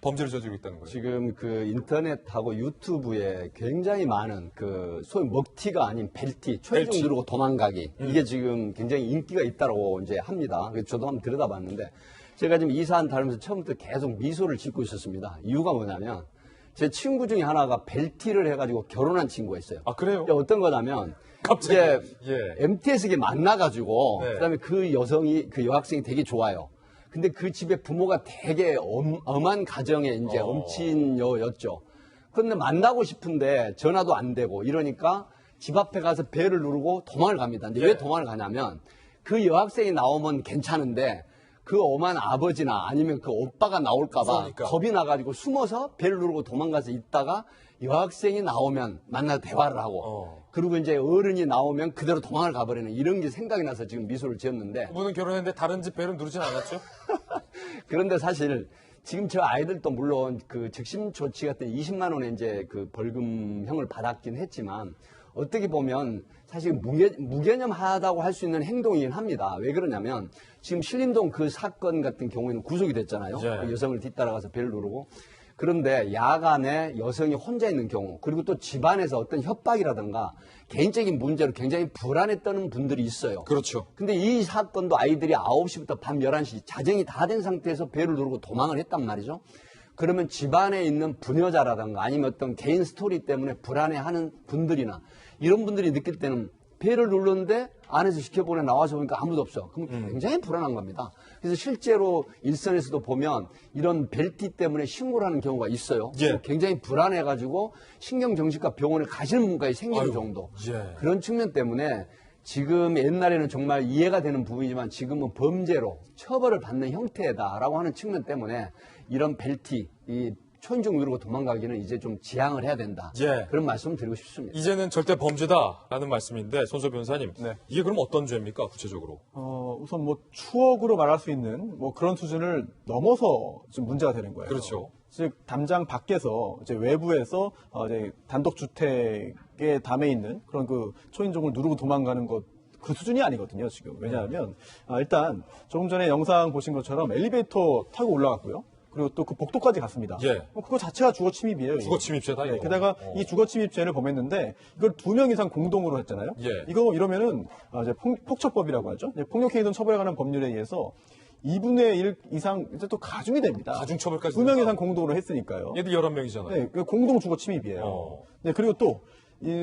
범죄를 저지르고 있다는 거예요. 지금 그 인터넷하고 유튜브에 굉장히 많은 그 소위 먹튀가 아닌 벨티, 초인종 누르고 도망가기 이게 지금 굉장히 인기가 있다고 이제 합니다. 그래서 저도 한번 들여다봤는데 제가 지금 이사한 달면서 처음부터 계속 미소를 짓고 있었습니다. 이유가 뭐냐면 제 친구 중에 하나가 벨티를 해가지고 결혼한 친구가 있어요. 아, 그래요? 이게 어떤 거냐면 갑자기. 이제 예. MTS에 만나가지고 네. 그다음에 그 여성이 그 여학생이 되게 좋아요. 근데 그 집에 부모가 되게 엄한 가정에 이제 엄친 여였죠. 그런데 만나고 싶은데 전화도 안 되고 이러니까 집 앞에 가서 벨을 누르고 도망을 갑니다. 근데 왜 도망을 가냐면 그 여학생이 나오면 괜찮은데 그 엄한 아버지나 아니면 그 오빠가 나올까봐 무서우니까. 겁이 나가지고 숨어서 벨을 누르고 도망가서 있다가 여학생이 나오면 만나서 대화를 하고 그리고 이제 어른이 나오면 그대로 도망을 가버리는 이런 게 생각이 나서 지금 미소를 지었는데 그분은 결혼했는데 다른 집 벨은 누르진 않았죠? 그런데 사실 지금 저 아이들도 물론 그 적심 조치 같은 20만 원의 이제 그 벌금형을 받았긴 했지만 어떻게 보면 사실 무개념하다고 할 수 있는 행동이긴 합니다. 왜 그러냐면 지금 신림동 그 사건 같은 경우에는 구속이 됐잖아요. 네. 그 여성을 뒤따라가서 벨을 누르고. 그런데 야간에 여성이 혼자 있는 경우 그리고 또 집안에서 어떤 협박이라든가 개인적인 문제로 굉장히 불안에 떠는 분들이 있어요. 그렇죠. 근데 이 사건도 아이들이 9시부터 밤 11시 자정이 다 된 상태에서 벨을 누르고 도망을 했단 말이죠. 그러면 집안에 있는 부녀자라든가 아니면 어떤 개인 스토리 때문에 불안해하는 분들이나 이런 분들이 느낄 때는 벨을 눌렀는데 안에서 지켜보내 나와서 보니까 아무도 없어. 그럼 굉장히 불안한 겁니다. 그래서 실제로 일선에서도 보면 이런 벨티 때문에 신고를 하는 경우가 있어요. 예. 굉장히 불안해가지고 신경정신과 병원에 가시는 분까지 생기는 정도. 예. 그런 측면 때문에 지금 옛날에는 정말 이해가 되는 부분이지만 지금은 범죄로 처벌을 받는 형태다라고 하는 측면 때문에 이런 벨티, 이 초인종 누르고 도망가기는 이제 좀 지양을 해야 된다. 예. 그런 말씀을 드리고 싶습니다. 이제는 절대 범죄다라는 말씀인데 손소 변호사님, 네. 이게 그럼 어떤 죄입니까 구체적으로? 우선 뭐 추억으로 말할 수 있는 뭐 그런 수준을 넘어서 지금 문제가 되는 거예요. 그렇죠. 즉 담장 밖에서 이제 외부에서 이제 단독 주택에 담에 있는 그런 그 초인종을 누르고 도망가는 것 그 수준이 아니거든요 지금. 왜냐하면 일단 조금 전에 영상 보신 것처럼 엘리베이터 타고 올라갔고요. 그리고 또 그 복도까지 갔습니다. 예. 그거 자체가 주거 침입이에요. 주거 침입죄다 이거. 네, 게다가 이 주거 침입죄를 범했는데 이걸 2명 이상 공동으로 했잖아요. 예. 이거 이러면은 이제 폭처법이라고 하죠. 폭력행위 등 처벌에 관한 법률에 의해서 2분의 1 이상 이제 또 가중이 됩니다. 가중처벌까지 2명 이상 공동으로 했으니까요. 얘들 11명이잖아요. 네, 그 공동 주거 침입이에요. 네, 그리고 또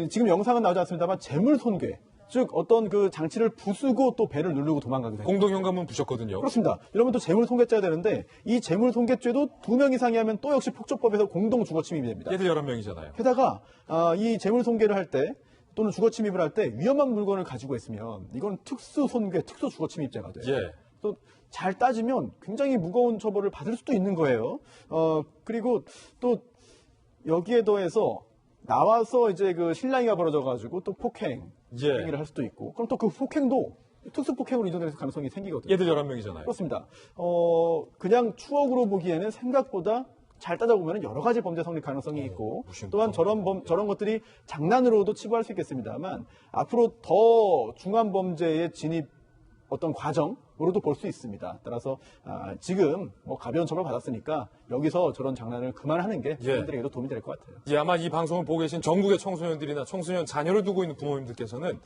지금 영상은 나오지 않습니다만 재물 손괴. 즉 어떤 그 장치를 부수고 또 배를 누르고 도망가게 됩니다. 공동현금은 부셨거든요. 그렇습니다. 이러면 또 재물 손괴죄가 되는데 이 재물 손괴죄도 2명 이상이 하면 또 역시 폭처법에서 공동 주거 침입이 됩니다. 얘들 11명이잖아요. 게다가 이 재물 손괴를 할 때 또는 주거 침입을 할 때 위험한 물건을 가지고 있으면 이건 특수 손괴, 특수 주거 침입죄가 돼요. 예. 또 잘 따지면 굉장히 무거운 처벌을 받을 수도 있는 거예요. 그리고 또 여기에 더해서 나와서 이제 그 실랑이가 벌어져가지고 또 폭행 행위를 할 수도 있고, 그럼 또 그 폭행도 특수 폭행으로 이동될 가능성이 생기거든요. 얘들 11명이잖아요. 그렇습니다. 그냥 추억으로 보기에는 생각보다 잘 따져보면 여러 가지 범죄 성립 가능성이 있고, 또한 저런 것들이 장난으로도 치부할 수 있겠습니다만 앞으로 더 중한 범죄의 진입 어떤 과정으로도 볼 수 있습니다. 따라서 지금 뭐 가벼운 처벌 받았으니까 여기서 저런 장난을 그만하는 게 청소년들에게도 도움이 될 것 같아요. 예, 아마 이 방송을 보고 계신 전국의 청소년들이나 청소년 자녀를 두고 있는 부모님들께서는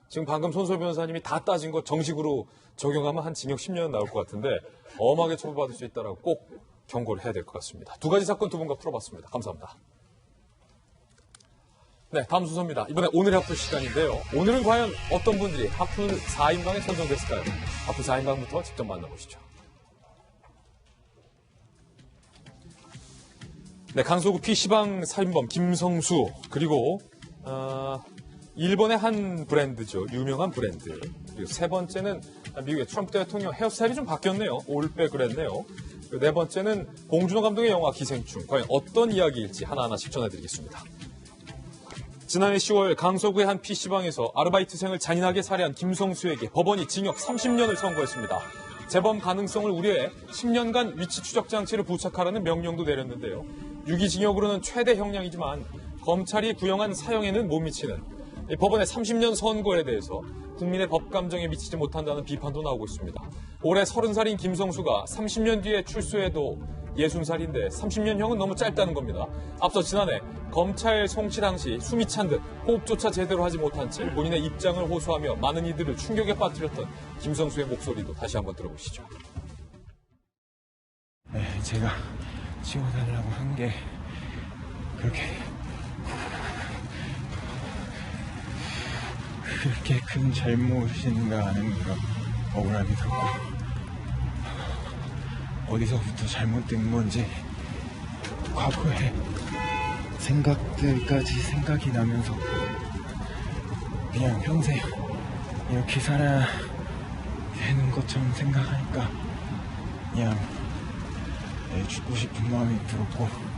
지금 방금 손소 변호사님이 다 따진 거 정식으로 적용하면 한 징역 10년 나올 것 같은데 엄하게 처벌받을 수 있다라고 꼭 경고를 해야 될 것 같습니다. 두 가지 사건 두 분과 풀어봤습니다. 감사합니다. 네, 다음 순서입니다. 이번에 오늘의 하프 시간인데요. 오늘은 과연 어떤 분들이 하프 4인방에 선정됐을까요? 하프 4인방부터 직접 만나보시죠. 네, 강서구 PC방 살인범 김성수, 그리고 일본의 한 브랜드죠. 유명한 브랜드. 그리고 세 번째는 미국의 트럼프 대통령 헤어스타일이 좀 바뀌었네요. 올백 그랬네요. 그리고 네 번째는 봉준호 감독의 영화 기생충. 과연 어떤 이야기일지 하나하나씩 전해드리겠습니다. 지난해 10월 강서구의 한 PC방에서 아르바이트생을 잔인하게 살해한 김성수에게 법원이 징역 30년을 선고했습니다. 재범 가능성을 우려해 10년간 위치 추적 장치를 부착하라는 명령도 내렸는데요. 유기징역으로는 최대 형량이지만 검찰이 구형한 사형에는 못 미치는 법원의 30년 선고에 대해서 국민의 법 감정에 미치지 못한다는 비판도 나오고 있습니다. 올해 30살인 김성수가 30년 뒤에 출소해도 60살인데 30년형은 너무 짧다는 겁니다. 앞서 지난해 검찰 송치 당시 숨이 찬 듯 호흡조차 제대로 하지 못한 채 본인의 입장을 호소하며 많은 이들을 충격에 빠뜨렸던 김성수의 목소리도 다시 한번 들어보시죠. 네, 제가 지워달라고 한 게 그렇게 큰 잘못인가 하는 그런 억울함이 들고, 어디서부터 잘못된 건지 과거의 생각들까지 생각이 나면서 그냥 평생 이렇게 살아야 되는 것처럼 생각하니까 그냥 죽고 싶은 마음이 들었고.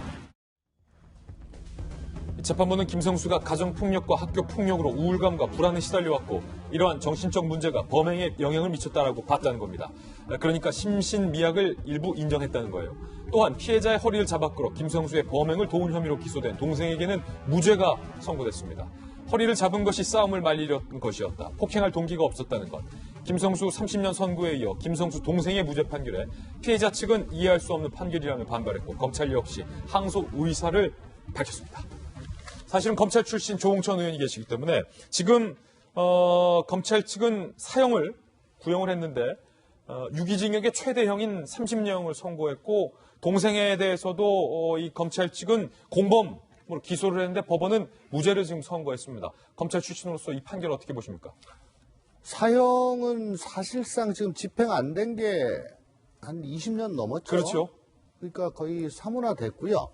재판부는 김성수가 가정폭력과 학교폭력으로 우울감과 불안에 시달려왔고 이러한 정신적 문제가 범행에 영향을 미쳤다라고 봤다는 겁니다. 그러니까 심신미약을 일부 인정했다는 거예요. 또한 피해자의 허리를 잡아끌어 김성수의 범행을 도운 혐의로 기소된 동생에게는 무죄가 선고됐습니다. 허리를 잡은 것이 싸움을 말리려는 것이었다. 폭행할 동기가 없었다는 것. 김성수 30년 선고에 이어 김성수 동생의 무죄 판결에 피해자 측은 이해할 수 없는 판결이라며 반발했고 검찰 역시 항소 의사를 밝혔습니다. 사실은 검찰 출신 조홍천 의원이 계시기 때문에 지금 검찰 측은 사형을 구형을 했는데 유기징역의 최대형인 30년을 선고했고 동생에 대해서도 이 검찰 측은 공범으로 기소를 했는데 법원은 무죄를 지금 선고했습니다. 검찰 출신으로서 이 판결 어떻게 보십니까? 사형은 사실상 지금 집행 안 된 게 한 20년 넘었죠. 그렇죠. 그러니까 거의 사문화됐고요.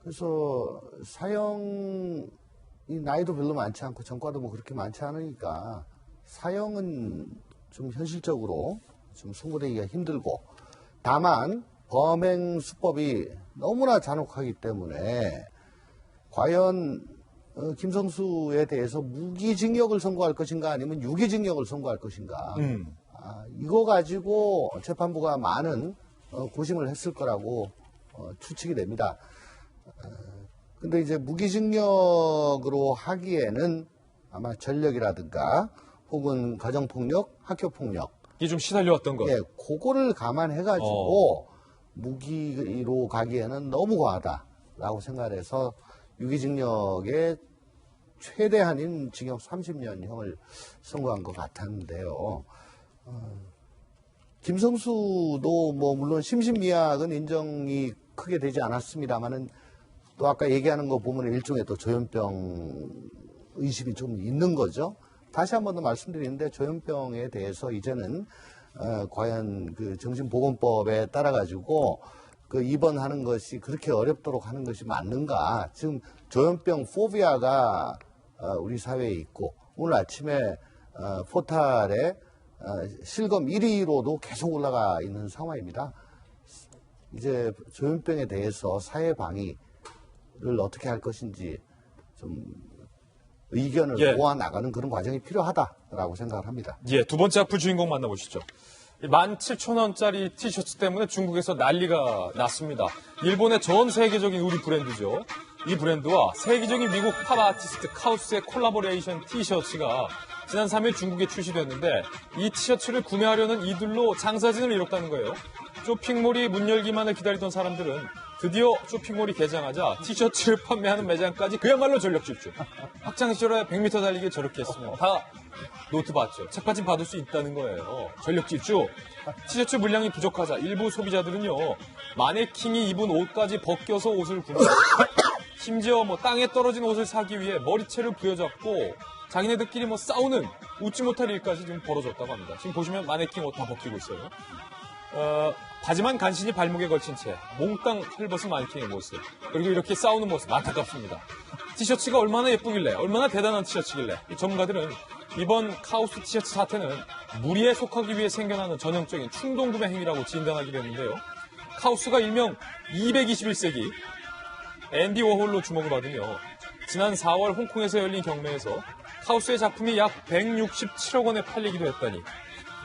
그래서 사형이 나이도 별로 많지 않고 전과도 뭐 그렇게 많지 않으니까 사형은 좀 현실적으로 좀 선고되기가 힘들고, 다만 범행 수법이 너무나 잔혹하기 때문에 과연 김성수에 대해서 무기징역을 선고할 것인가 아니면 유기징역을 선고할 것인가, 이거 가지고 재판부가 많은 고심을 했을 거라고 추측이 됩니다. 근데 이제 무기징역으로 하기에는 아마 전력이라든가 혹은 가정폭력, 학교폭력 이게 좀 시달려왔던 것. 예, 그거를 감안해가지고 무기로 가기에는 너무 과하다라고 생각해서 유기징역의 최대한인 징역 30년형을 선고한 것 같았는데요. 김성수도 뭐 물론 심신미약은 인정이 크게 되지 않았습니다만은 또 아까 얘기하는 거 보면 일종의 또 조현병 의심이 좀 있는 거죠. 다시 한 번 더 말씀드리는데 조현병에 대해서 이제는 과연 그 정신보건법에 따라 가지고 그 입원하는 것이 그렇게 어렵도록 하는 것이 맞는가? 지금 조현병 포비아가 우리 사회에 있고 오늘 아침에 포탈에 실검 1위로도 계속 올라가 있는 상황입니다. 이제 조현병에 대해서 사회 방위를 어떻게 할 것인지 좀 의견을 모아 나가는 그런 과정이 필요하다라고 생각을 합니다. 예, 두 번째 악플 주인공 만나보시죠. 17,000원짜리 티셔츠 때문에 중국에서 난리가 났습니다. 일본의 전 세계적인 우리 브랜드죠. 이 브랜드와 세계적인 미국 팝 아티스트 카우스의 콜라보레이션 티셔츠가 지난 3일 중국에 출시됐는데 이 티셔츠를 구매하려는 이들로 장사진을 이뤘다는 거예요. 쇼핑몰이 문 열기만을 기다리던 사람들은 드디어 쇼핑몰이 개장하자 티셔츠를 판매하는 매장까지 그야말로 전력 질주. 학창시절에 100m 달리기 저렇게 했으면 다 노트 받죠. 책받침 받을 수 있다는 거예요. 전력 질주. 티셔츠 물량이 부족하자 일부 소비자들은요, 마네킹이 입은 옷까지 벗겨서 옷을 구매하고 심지어 뭐 땅에 떨어진 옷을 사기 위해 머리채를 부여잡고 자기네들끼리 뭐 싸우는 웃지 못할 일까지 지금 벌어졌다고 합니다. 지금 보시면 마네킹 옷 다 벗기고 있어요. 바지만 간신히 발목에 걸친 채 몽땅 헐벗은 마네킹의 모습, 그리고 이렇게 싸우는 모습 안타깝습니다. 티셔츠가 얼마나 예쁘길래, 얼마나 대단한 티셔츠길래 전문가들은 이번 카오스 티셔츠 사태는 무리에 속하기 위해 생겨나는 전형적인 충동구매 행위라고 진단하기로 했는데요. 카오스가 일명 221세기 앤디 워홀로 주목을 받으며 지난 4월 홍콩에서 열린 경매에서 카오스의 작품이 약 167억 원에 팔리기도 했다니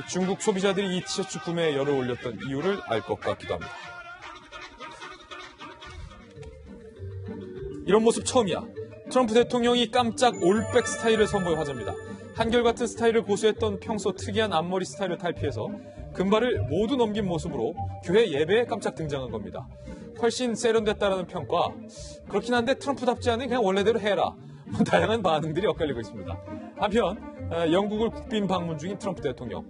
중국 소비자들이 이 티셔츠 구매에 열을 올렸던 이유를 알 것 같기도 합니다. 이런 모습 처음이야. 트럼프 대통령이 깜짝 올백 스타일을 선보여 화제입니다. 한결같은 스타일을 고수했던 평소 특이한 앞머리 스타일을 탈피해서 금발을 모두 넘긴 모습으로 교회 예배에 깜짝 등장한 겁니다. 훨씬 세련됐다라는 평가. 그렇긴 한데 트럼프답지 않은 그냥 원래대로 해라. 다양한 반응들이 엇갈리고 있습니다. 한편 영국을 국빈 방문 중인 트럼프 대통령.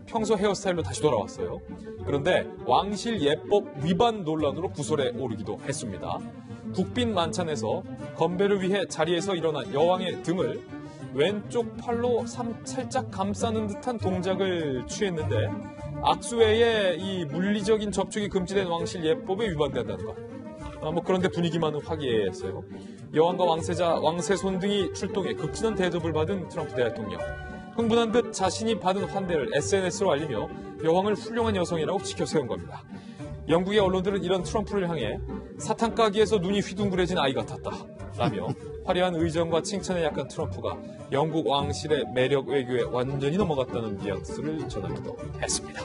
평소 헤어스타일로 다시 돌아왔어요. 그런데 왕실 예법 위반 논란으로 구설에 오르기도 했습니다. 국빈 만찬에서 건배를 위해 자리에서 일어난 여왕의 등을 왼쪽 팔로 살짝 감싸는 듯한 동작을 취했는데 악수 외에 이 물리적인 접촉이 금지된 왕실 예법에 위반된다는 것. 그런데 분위기만은 화기애애했어요. 여왕과 왕세자, 왕세손 등이 출동해 극진한 대접을 받은 트럼프 대통령. 흥분한 듯 자신이 받은 환대를 SNS로 알리며 여왕을 훌륭한 여성이라고 지켜세운 겁니다. 영국의 언론들은 이런 트럼프를 향해 사탕 가게에서 눈이 휘둥그레진 아이 같았다 라며 화려한 의정과 칭찬에 약한 트럼프가 영국 왕실의 매력 외교에 완전히 넘어갔다는 뉘앙스를 전하기도 했습니다.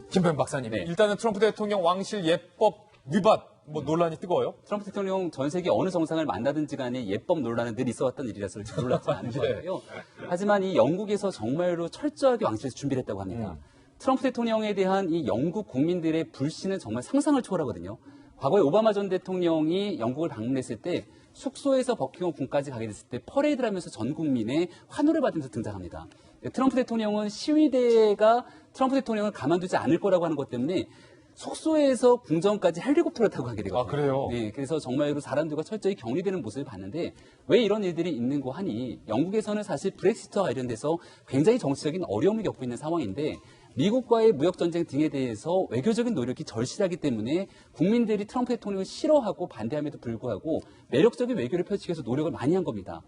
김병 박사님, 일단은 트럼프 대통령 왕실 예법 위반 논란이 뜨거워요? 트럼프 대통령 전 세계 어느 정상을 만나든지 간에 예법 논란은 늘 있어왔던 일이라서 놀랍지 않은 것 같고요. 하지만 이 영국에서 정말로 철저하게 왕실에서 준비를 했다고 합니다. 트럼프 대통령에 대한 이 영국 국민들의 불신은 정말 상상을 초월하거든요. 과거에 오바마 전 대통령이 영국을 방문했을 때 숙소에서 버킹엄 궁까지 가게 됐을 때 퍼레이드를 하면서 전 국민의 환호를 받으면서 등장합니다. 트럼프 대통령은 시위대가 트럼프 대통령을 가만두지 않을 거라고 하는 것 때문에 숙소에서 궁전까지 헬리콥터를 타고 가게 되거든요. 아, 그래요? 네, 그래서 정말로 사람들과 철저히 격리되는 모습을 봤는데 왜 이런 일들이 있는고 하니 영국에서는 사실 브렉시트와 관련돼서 굉장히 정치적인 어려움을 겪고 있는 상황인데 미국과의 무역전쟁 등에 대해서 외교적인 노력이 절실하기 때문에 국민들이 트럼프 대통령을 싫어하고 반대함에도 불구하고 매력적인 외교를 펼치기 위해서 노력을 많이 한 겁니다.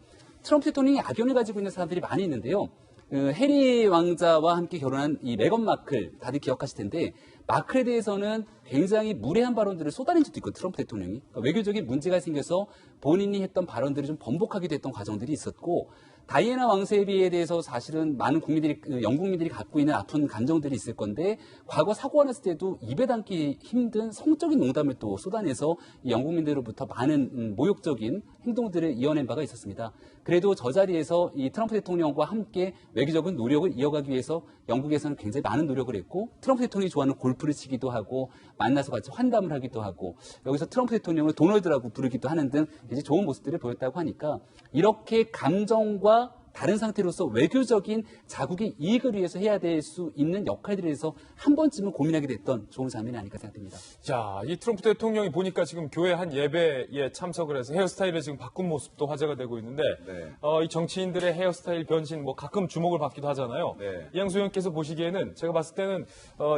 트럼프 대통령이 악연을 가지고 있는 사람들이 많이 있는데요. 해리 왕자와 함께 결혼한 이 메건 마클 다들 기억하실 텐데 마클에 대해서는 굉장히 무례한 발언들을 쏟아낸 적도 있고 트럼프 대통령이 그러니까 외교적인 문제가 생겨서 본인이 했던 발언들을 좀 번복하기도 했던 과정들이 있었고 다이애나 왕세비에 대해서 사실은 많은 국민들이 영국민들이 갖고 있는 아픈 감정들이 있을 건데 과거 사고가 났을 때도 입에 담기 힘든 성적인 농담을 또 쏟아내서 영국민들로부터 많은 모욕적인 행동들을 이어낸 바가 있었습니다. 그래도 저 자리에서 이 트럼프 대통령과 함께 외교적인 노력을 이어가기 위해서 영국에서는 굉장히 많은 노력을 했고 트럼프 대통령이 좋아하는 골프를 치기도 하고 만나서 같이 환담을 하기도 하고 여기서 트럼프 대통령을 도널드라고 부르기도 하는 등 이제 좋은 모습들을 보였다고 하니까 이렇게 감정과 다른 상태로서 외교적인 자국의 이익을 위해서 해야 될 수 있는 역할들에 대해서 한 번쯤은 고민하게 됐던 좋은 장면이 아닐까 생각됩니다. 자, 이 트럼프 대통령이 보니까 지금 교회 한 예배에 참석을 해서 헤어스타일을 지금 바꾼 모습도 화제가 되고 있는데 이 정치인들의 헤어스타일 변신 가끔 주목을 받기도 하잖아요. 이양수 의원께서 보시기에는 제가 봤을 때는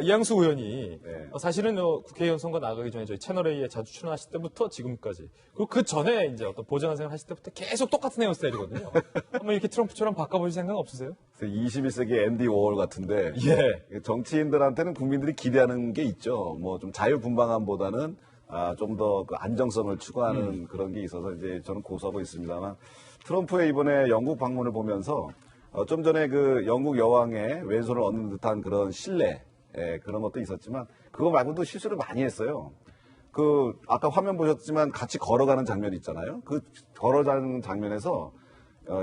이양수 의원이 사실은 국회의원 선거 나가기 전에 저희 채널A에 자주 출연하실 때부터 지금까지 그리고 그 전에 이제 어떤 보좌관 생활 하실 때부터 계속 똑같은 헤어스타일이거든요. 한번 이렇게 트럼프처럼 바꿔보실 생각 없으세요? 21세기 앤디 워홀 같은데 정치인들한테는 국민들이 기대하는 게 있죠. 뭐 좀 자유분방함보다는 좀 더 그 안정성을 추구하는 그런 게 있어서 이제 저는 고수하고 있습니다만 트럼프의 이번에 영국 방문을 보면서 좀 전에 그 영국 여왕의 왼손을 얻는 듯한 그런 신뢰 그런 것도 있었지만 그거 말고도 실수를 많이 했어요. 그 아까 화면 보셨지만 같이 걸어가는 장면 있잖아요. 그 걸어가는 장면에서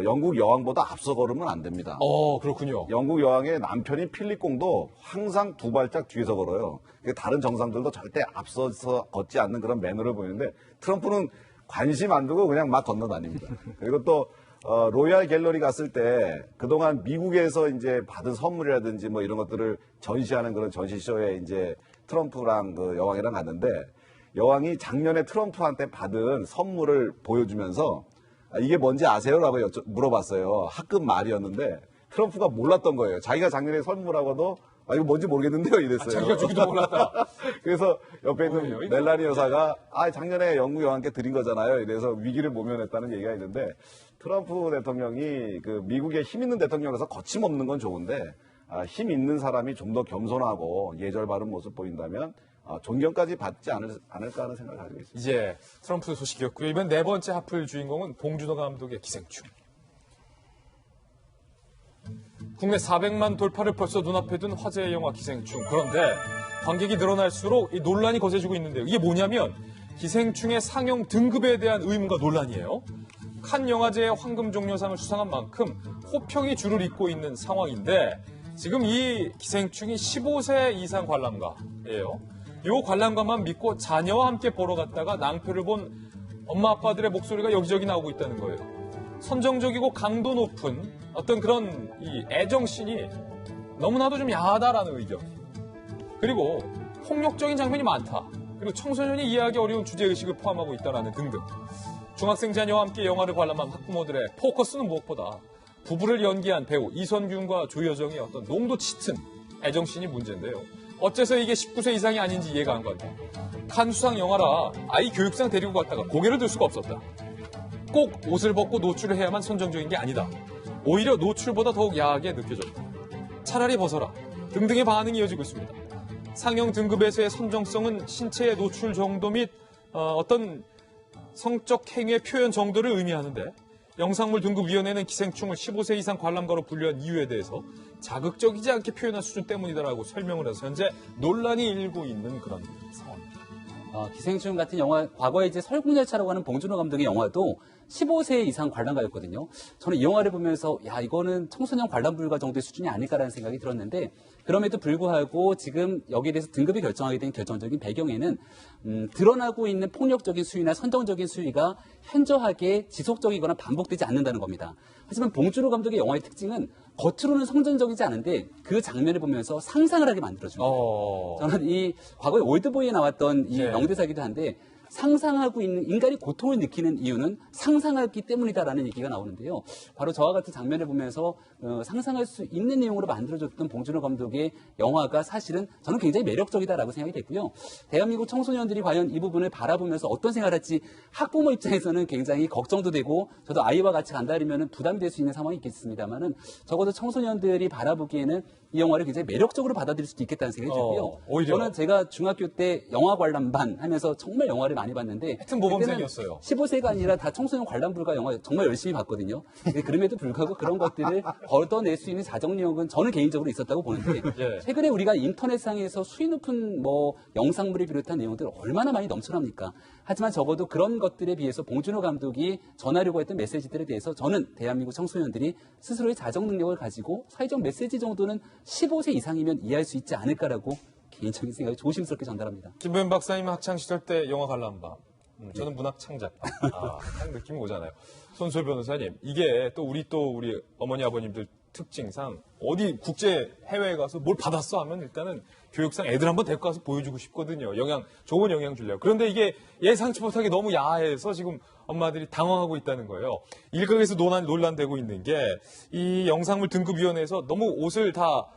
영국 여왕보다 앞서 걸으면 안 됩니다. 그렇군요. 영국 여왕의 남편인 필립 공도 항상 두 발짝 뒤에서 걸어요. 다른 정상들도 절대 앞서서 걷지 않는 그런 매너를 보이는데 트럼프는 관심 안 두고 그냥 막 건너다닙니다. 그리고 또 로얄 갤러리 갔을 때 그동안 미국에서 이제 받은 선물이라든지 뭐 이런 것들을 전시하는 그런 전시쇼에 이제 트럼프랑 그 여왕이랑 갔는데 여왕이 작년에 트럼프한테 받은 선물을 보여주면서 이게 뭔지 아세요? 라고 물어봤어요. 학급 말이었는데 트럼프가 몰랐던 거예요. 자기가 작년에 선물하고도 이거 뭔지 모르겠는데요, 이랬어요. 자기가 주기도 몰랐다. 그래서 옆에 있는 뭐예요, 이거? 멜라니 여사가 작년에 영국 여왕께 드린 거잖아요. 이래서 위기를 모면했다는 얘기가 있는데 트럼프 대통령이 그 미국의 힘 있는 대통령으로서 거침없는 건 좋은데 힘 있는 사람이 좀 더 겸손하고 예절 바른 모습 보인다면 존경까지 받지 않을까 하는 생각을 가지고 있습니다. 이제 트럼프 소식이었고요. 이번 네 번째 하플 주인공은 봉준호 감독의 기생충. 국내 400만 돌파를 벌써 눈앞에 둔 화제의 영화 기생충. 그런데 관객이 늘어날수록 이 논란이 거세지고 있는데요. 이게 뭐냐면 기생충의 상영 등급에 대한 의문과 논란이에요. 칸 영화제의 황금종려상을 수상한 만큼 호평이 줄을 잇고 있는 상황인데 지금 이 기생충이 15세 이상 관람가예요. 이 관람가만 믿고 자녀와 함께 보러 갔다가 낭패를 본 엄마 아빠들의 목소리가 여기저기 나오고 있다는 거예요. 선정적이고 강도 높은 어떤 그런 이 애정씬이 너무나도 좀 야하다라는 의견. 그리고 폭력적인 장면이 많다. 그리고 청소년이 이해하기 어려운 주제의식을 포함하고 있다라는 등등. 중학생 자녀와 함께 영화를 관람한 학부모들의 포커스는 무엇보다 부부를 연기한 배우 이선균과 조여정의 어떤 농도 짙은 애정씬이 문제인데요. 어째서 이게 19세 이상이 아닌지 이해가 안 간다. 칸 수상 영화라 아이 교육상 데리고 갔다가 고개를 들 수가 없었다. 꼭 옷을 벗고 노출을 해야만 선정적인 게 아니다. 오히려 노출보다 더욱 야하게 느껴졌다. 차라리 벗어라. 등등의 반응이 이어지고 있습니다. 상영 등급에서의 선정성은 신체의 노출 정도 및 어떤 성적 행위의 표현 정도를 의미하는데 영상물 등급위원회는 기생충을 15세 이상 관람가로 분류한 이유에 대해서 자극적이지 않게 표현한 수준 때문이다라고 설명을 해서 현재 논란이 일고 있는 그런 상황입니다. 기생충 같은 영화, 과거에 이제 설국열차라고 하는 봉준호 감독의 영화도 15세 이상 관람가였거든요. 저는 이 영화를 보면서 이거는 청소년 관람 불가 정도의 수준이 아닐까라는 생각이 들었는데 그럼에도 불구하고 지금 여기에 대해서 등급이 결정하게 된 결정적인 배경에는 드러나고 있는 폭력적인 수위나 선정적인 수위가 현저하게 지속적이거나 반복되지 않는다는 겁니다. 하지만 봉준호 감독의 영화의 특징은 겉으로는 성전적이지 않은데 그 장면을 보면서 상상을 하게 만들어줍니다. 저는 이 과거에 올드보이에 나왔던 이 명대사이기도 한데 상상하고 있는 인간이 고통을 느끼는 이유는 상상하기 때문이다라는 얘기가 나오는데요. 바로 저와 같은 장면을 보면서 상상할 수 있는 내용으로 만들어줬던 봉준호 감독의 영화가 사실은 저는 굉장히 매력적이다라고 생각이 됐고요. 대한민국 청소년들이 과연 이 부분을 바라보면서 어떤 생각을 할지 학부모 입장에서는 굉장히 걱정도 되고 저도 아이와 같이 간다면 부담이 될 수 있는 상황이 있겠습니다만은 적어도 청소년들이 바라보기에는 이 영화를 굉장히 매력적으로 받아들일 수도 있겠다는 생각이 들고요. 오히려. 저는 제가 중학교 때 영화 관람반 하면서 정말 영화를 많이 봤는데 하여튼 모범생이었어요. 15세가 아니라 다 청소년 관람 불가 영화 정말 열심히 봤거든요. 그럼에도 불구하고 그런 것들을 걷어낼 수 있는 자정력은 저는 개인적으로 있었다고 보는데 최근에 우리가 인터넷상에서 수위 높은 영상물을 비롯한 내용들 얼마나 많이 넘쳐납니까? 하지만 적어도 그런 것들에 비해서 봉준호 감독이 전하려고 했던 메시지들에 대해서 저는 대한민국 청소년들이 스스로의 자정 능력을 가지고 사회적 메시지 정도는 15세 이상이면 이해할 수 있지 않을까라고 개인적인 생각을 조심스럽게 전달합니다. 김보현 박사님 학창시절 때 영화 관람반. 저는 문학 창작반. 딱 느낌이 오잖아요. 손수호 변호사님, 이게 또 우리 어머니 아버님들 특징상 어디 국제 해외에 가서 뭘 받았어 하면 일단은 교육상 애들 한번 데리고 가서 보여주고 싶거든요. 좋은 영향 주려고. 그런데 이게 예상치 못하게 너무 야해서 지금 엄마들이 당황하고 있다는 거예요. 일각에서 논란되고 있는 게 이 영상물 등급위원회에서 너무 옷을 다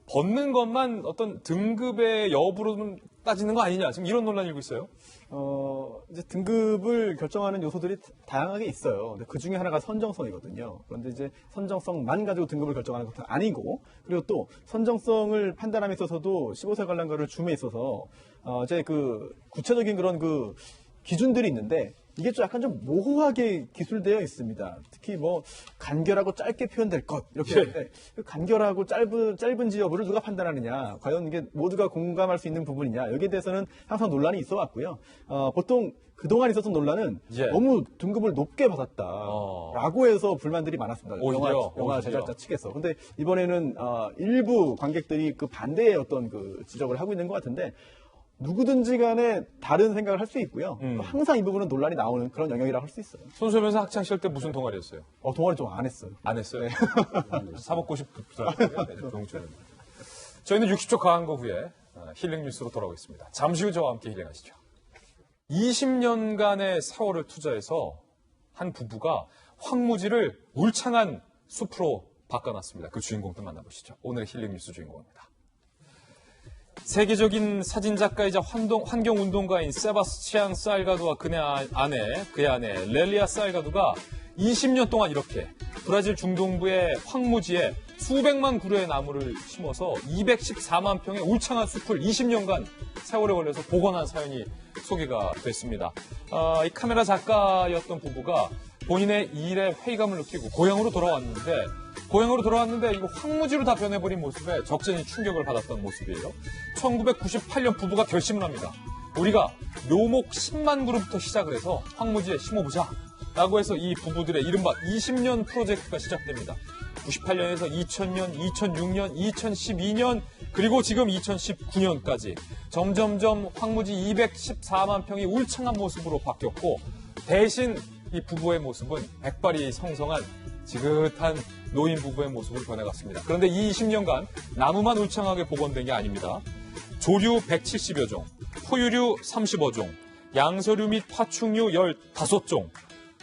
벗는 것만 어떤 등급의 여부로 따지는 거 아니냐. 지금 이런 논란이 일고 있어요. 이제 등급을 결정하는 요소들이 다양하게 있어요. 근데 그 중에 하나가 선정성이거든요. 그런데 이제 선정성만 가지고 등급을 결정하는 것은 아니고, 그리고 또 선정성을 판단함에 있어서도 15세 관람가를 줌에 있어서 이제 그 구체적인 그런 그 기준들이 있는데 이게 좀 약간 좀 모호하게 기술되어 있습니다. 특히 간결하고 짧게 표현될 것 이렇게 하는데 그 간결하고 짧은지 여부를 누가 판단하느냐, 과연 이게 모두가 공감할 수 있는 부분이냐, 여기에 대해서는 항상 논란이 있어 왔고요. 보통 그동안 있었던 논란은 너무 등급을 높게 받았다라고 해서 불만들이 많았습니다. 영화 제작자 측에서. 근데 이번에는 일부 관객들이 그 반대의 어떤 그 지적을 하고 있는 것 같은데, 누구든지 간에 다른 생각을 할 수 있고요. 항상 이 부분은 논란이 나오는 그런 영역이라고 할 수 있어요. 손수호 변호사 학창시절 때 무슨 동아리였어요? 동아리 좀 안 했어요. 안 했어요? 네. 사법고시 붙더라고요. 저희는 60초 강한거 후에 힐링 뉴스로 돌아오겠습니다. 잠시 후 저와 함께 힐링하시죠. 20년간의 세월을 투자해서 한 부부가 황무지를 울창한 숲으로 바꿔놨습니다. 그 주인공들 만나보시죠. 오늘의 힐링 뉴스 주인공입니다. 세계적인 사진작가이자 환경운동가인 세바스티안 살가두와 그의 아내 렐리아 살가두가 20년 동안 이렇게 브라질 중동부의 황무지에 수백만 그루의 나무를 심어서 214만 평의 울창한 숲을 20년간 세월에 걸려서 복원한 사연이 소개가 됐습니다. 이 카메라 작가였던 부부가 본인의 일에 회의감을 느끼고 고향으로 돌아왔는데 이거 황무지로 다 변해버린 모습에 적잖이 충격을 받았던 모습이에요. 1998년 부부가 결심을 합니다. 우리가 묘목 10만 그루부터 시작을 해서 황무지에 심어보자 라고 해서 이 부부들의 이른바 20년 프로젝트가 시작됩니다. 98년에서 2000년, 2006년, 2012년 그리고 지금 2019년까지 점점점 황무지 214만 평이 울창한 모습으로 바뀌었고 대신 이 부부의 모습은 백발이 성성한 지긋한 노인 부부의 모습으로 변해갔습니다. 그런데 이 20년간 나무만 울창하게 복원된 게 아닙니다. 조류 170여 종, 포유류 35종, 양서류 및 파충류 15종,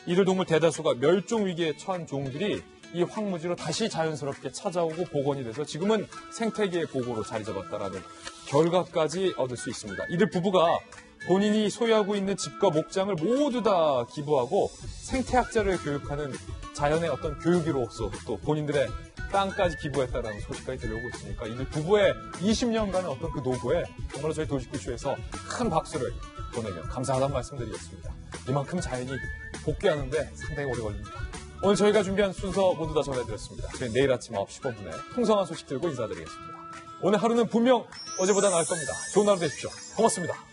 이들동물 대다수가 멸종 위기에 처한 종들이 이 황무지로 다시 자연스럽게 찾아오고 복원이 돼서 지금은 생태계의 보고로 자리 잡았다라는 결과까지 얻을 수 있습니다. 이들 부부가 본인이 소유하고 있는 집과 목장을 모두 다 기부하고 생태학자를 교육하는 자연의 어떤 교육이로서 또 본인들의 땅까지 기부했다라는 소식까지 들려오고 있으니까 이들 부부의 20년간의 어떤 그 노고에 정말로 저희 도시구쇼에서 큰 박수를 보내며 감사하다는 말씀드리겠습니다. 이만큼 자연이 복귀하는데 상당히 오래 걸립니다. 오늘 저희가 준비한 순서 모두 다 전해드렸습니다. 저희 내일 아침 9시 15분에 풍성한 소식 들고 인사드리겠습니다. 오늘 하루는 분명 어제보다 나을 겁니다. 좋은 하루 되십시오. 고맙습니다.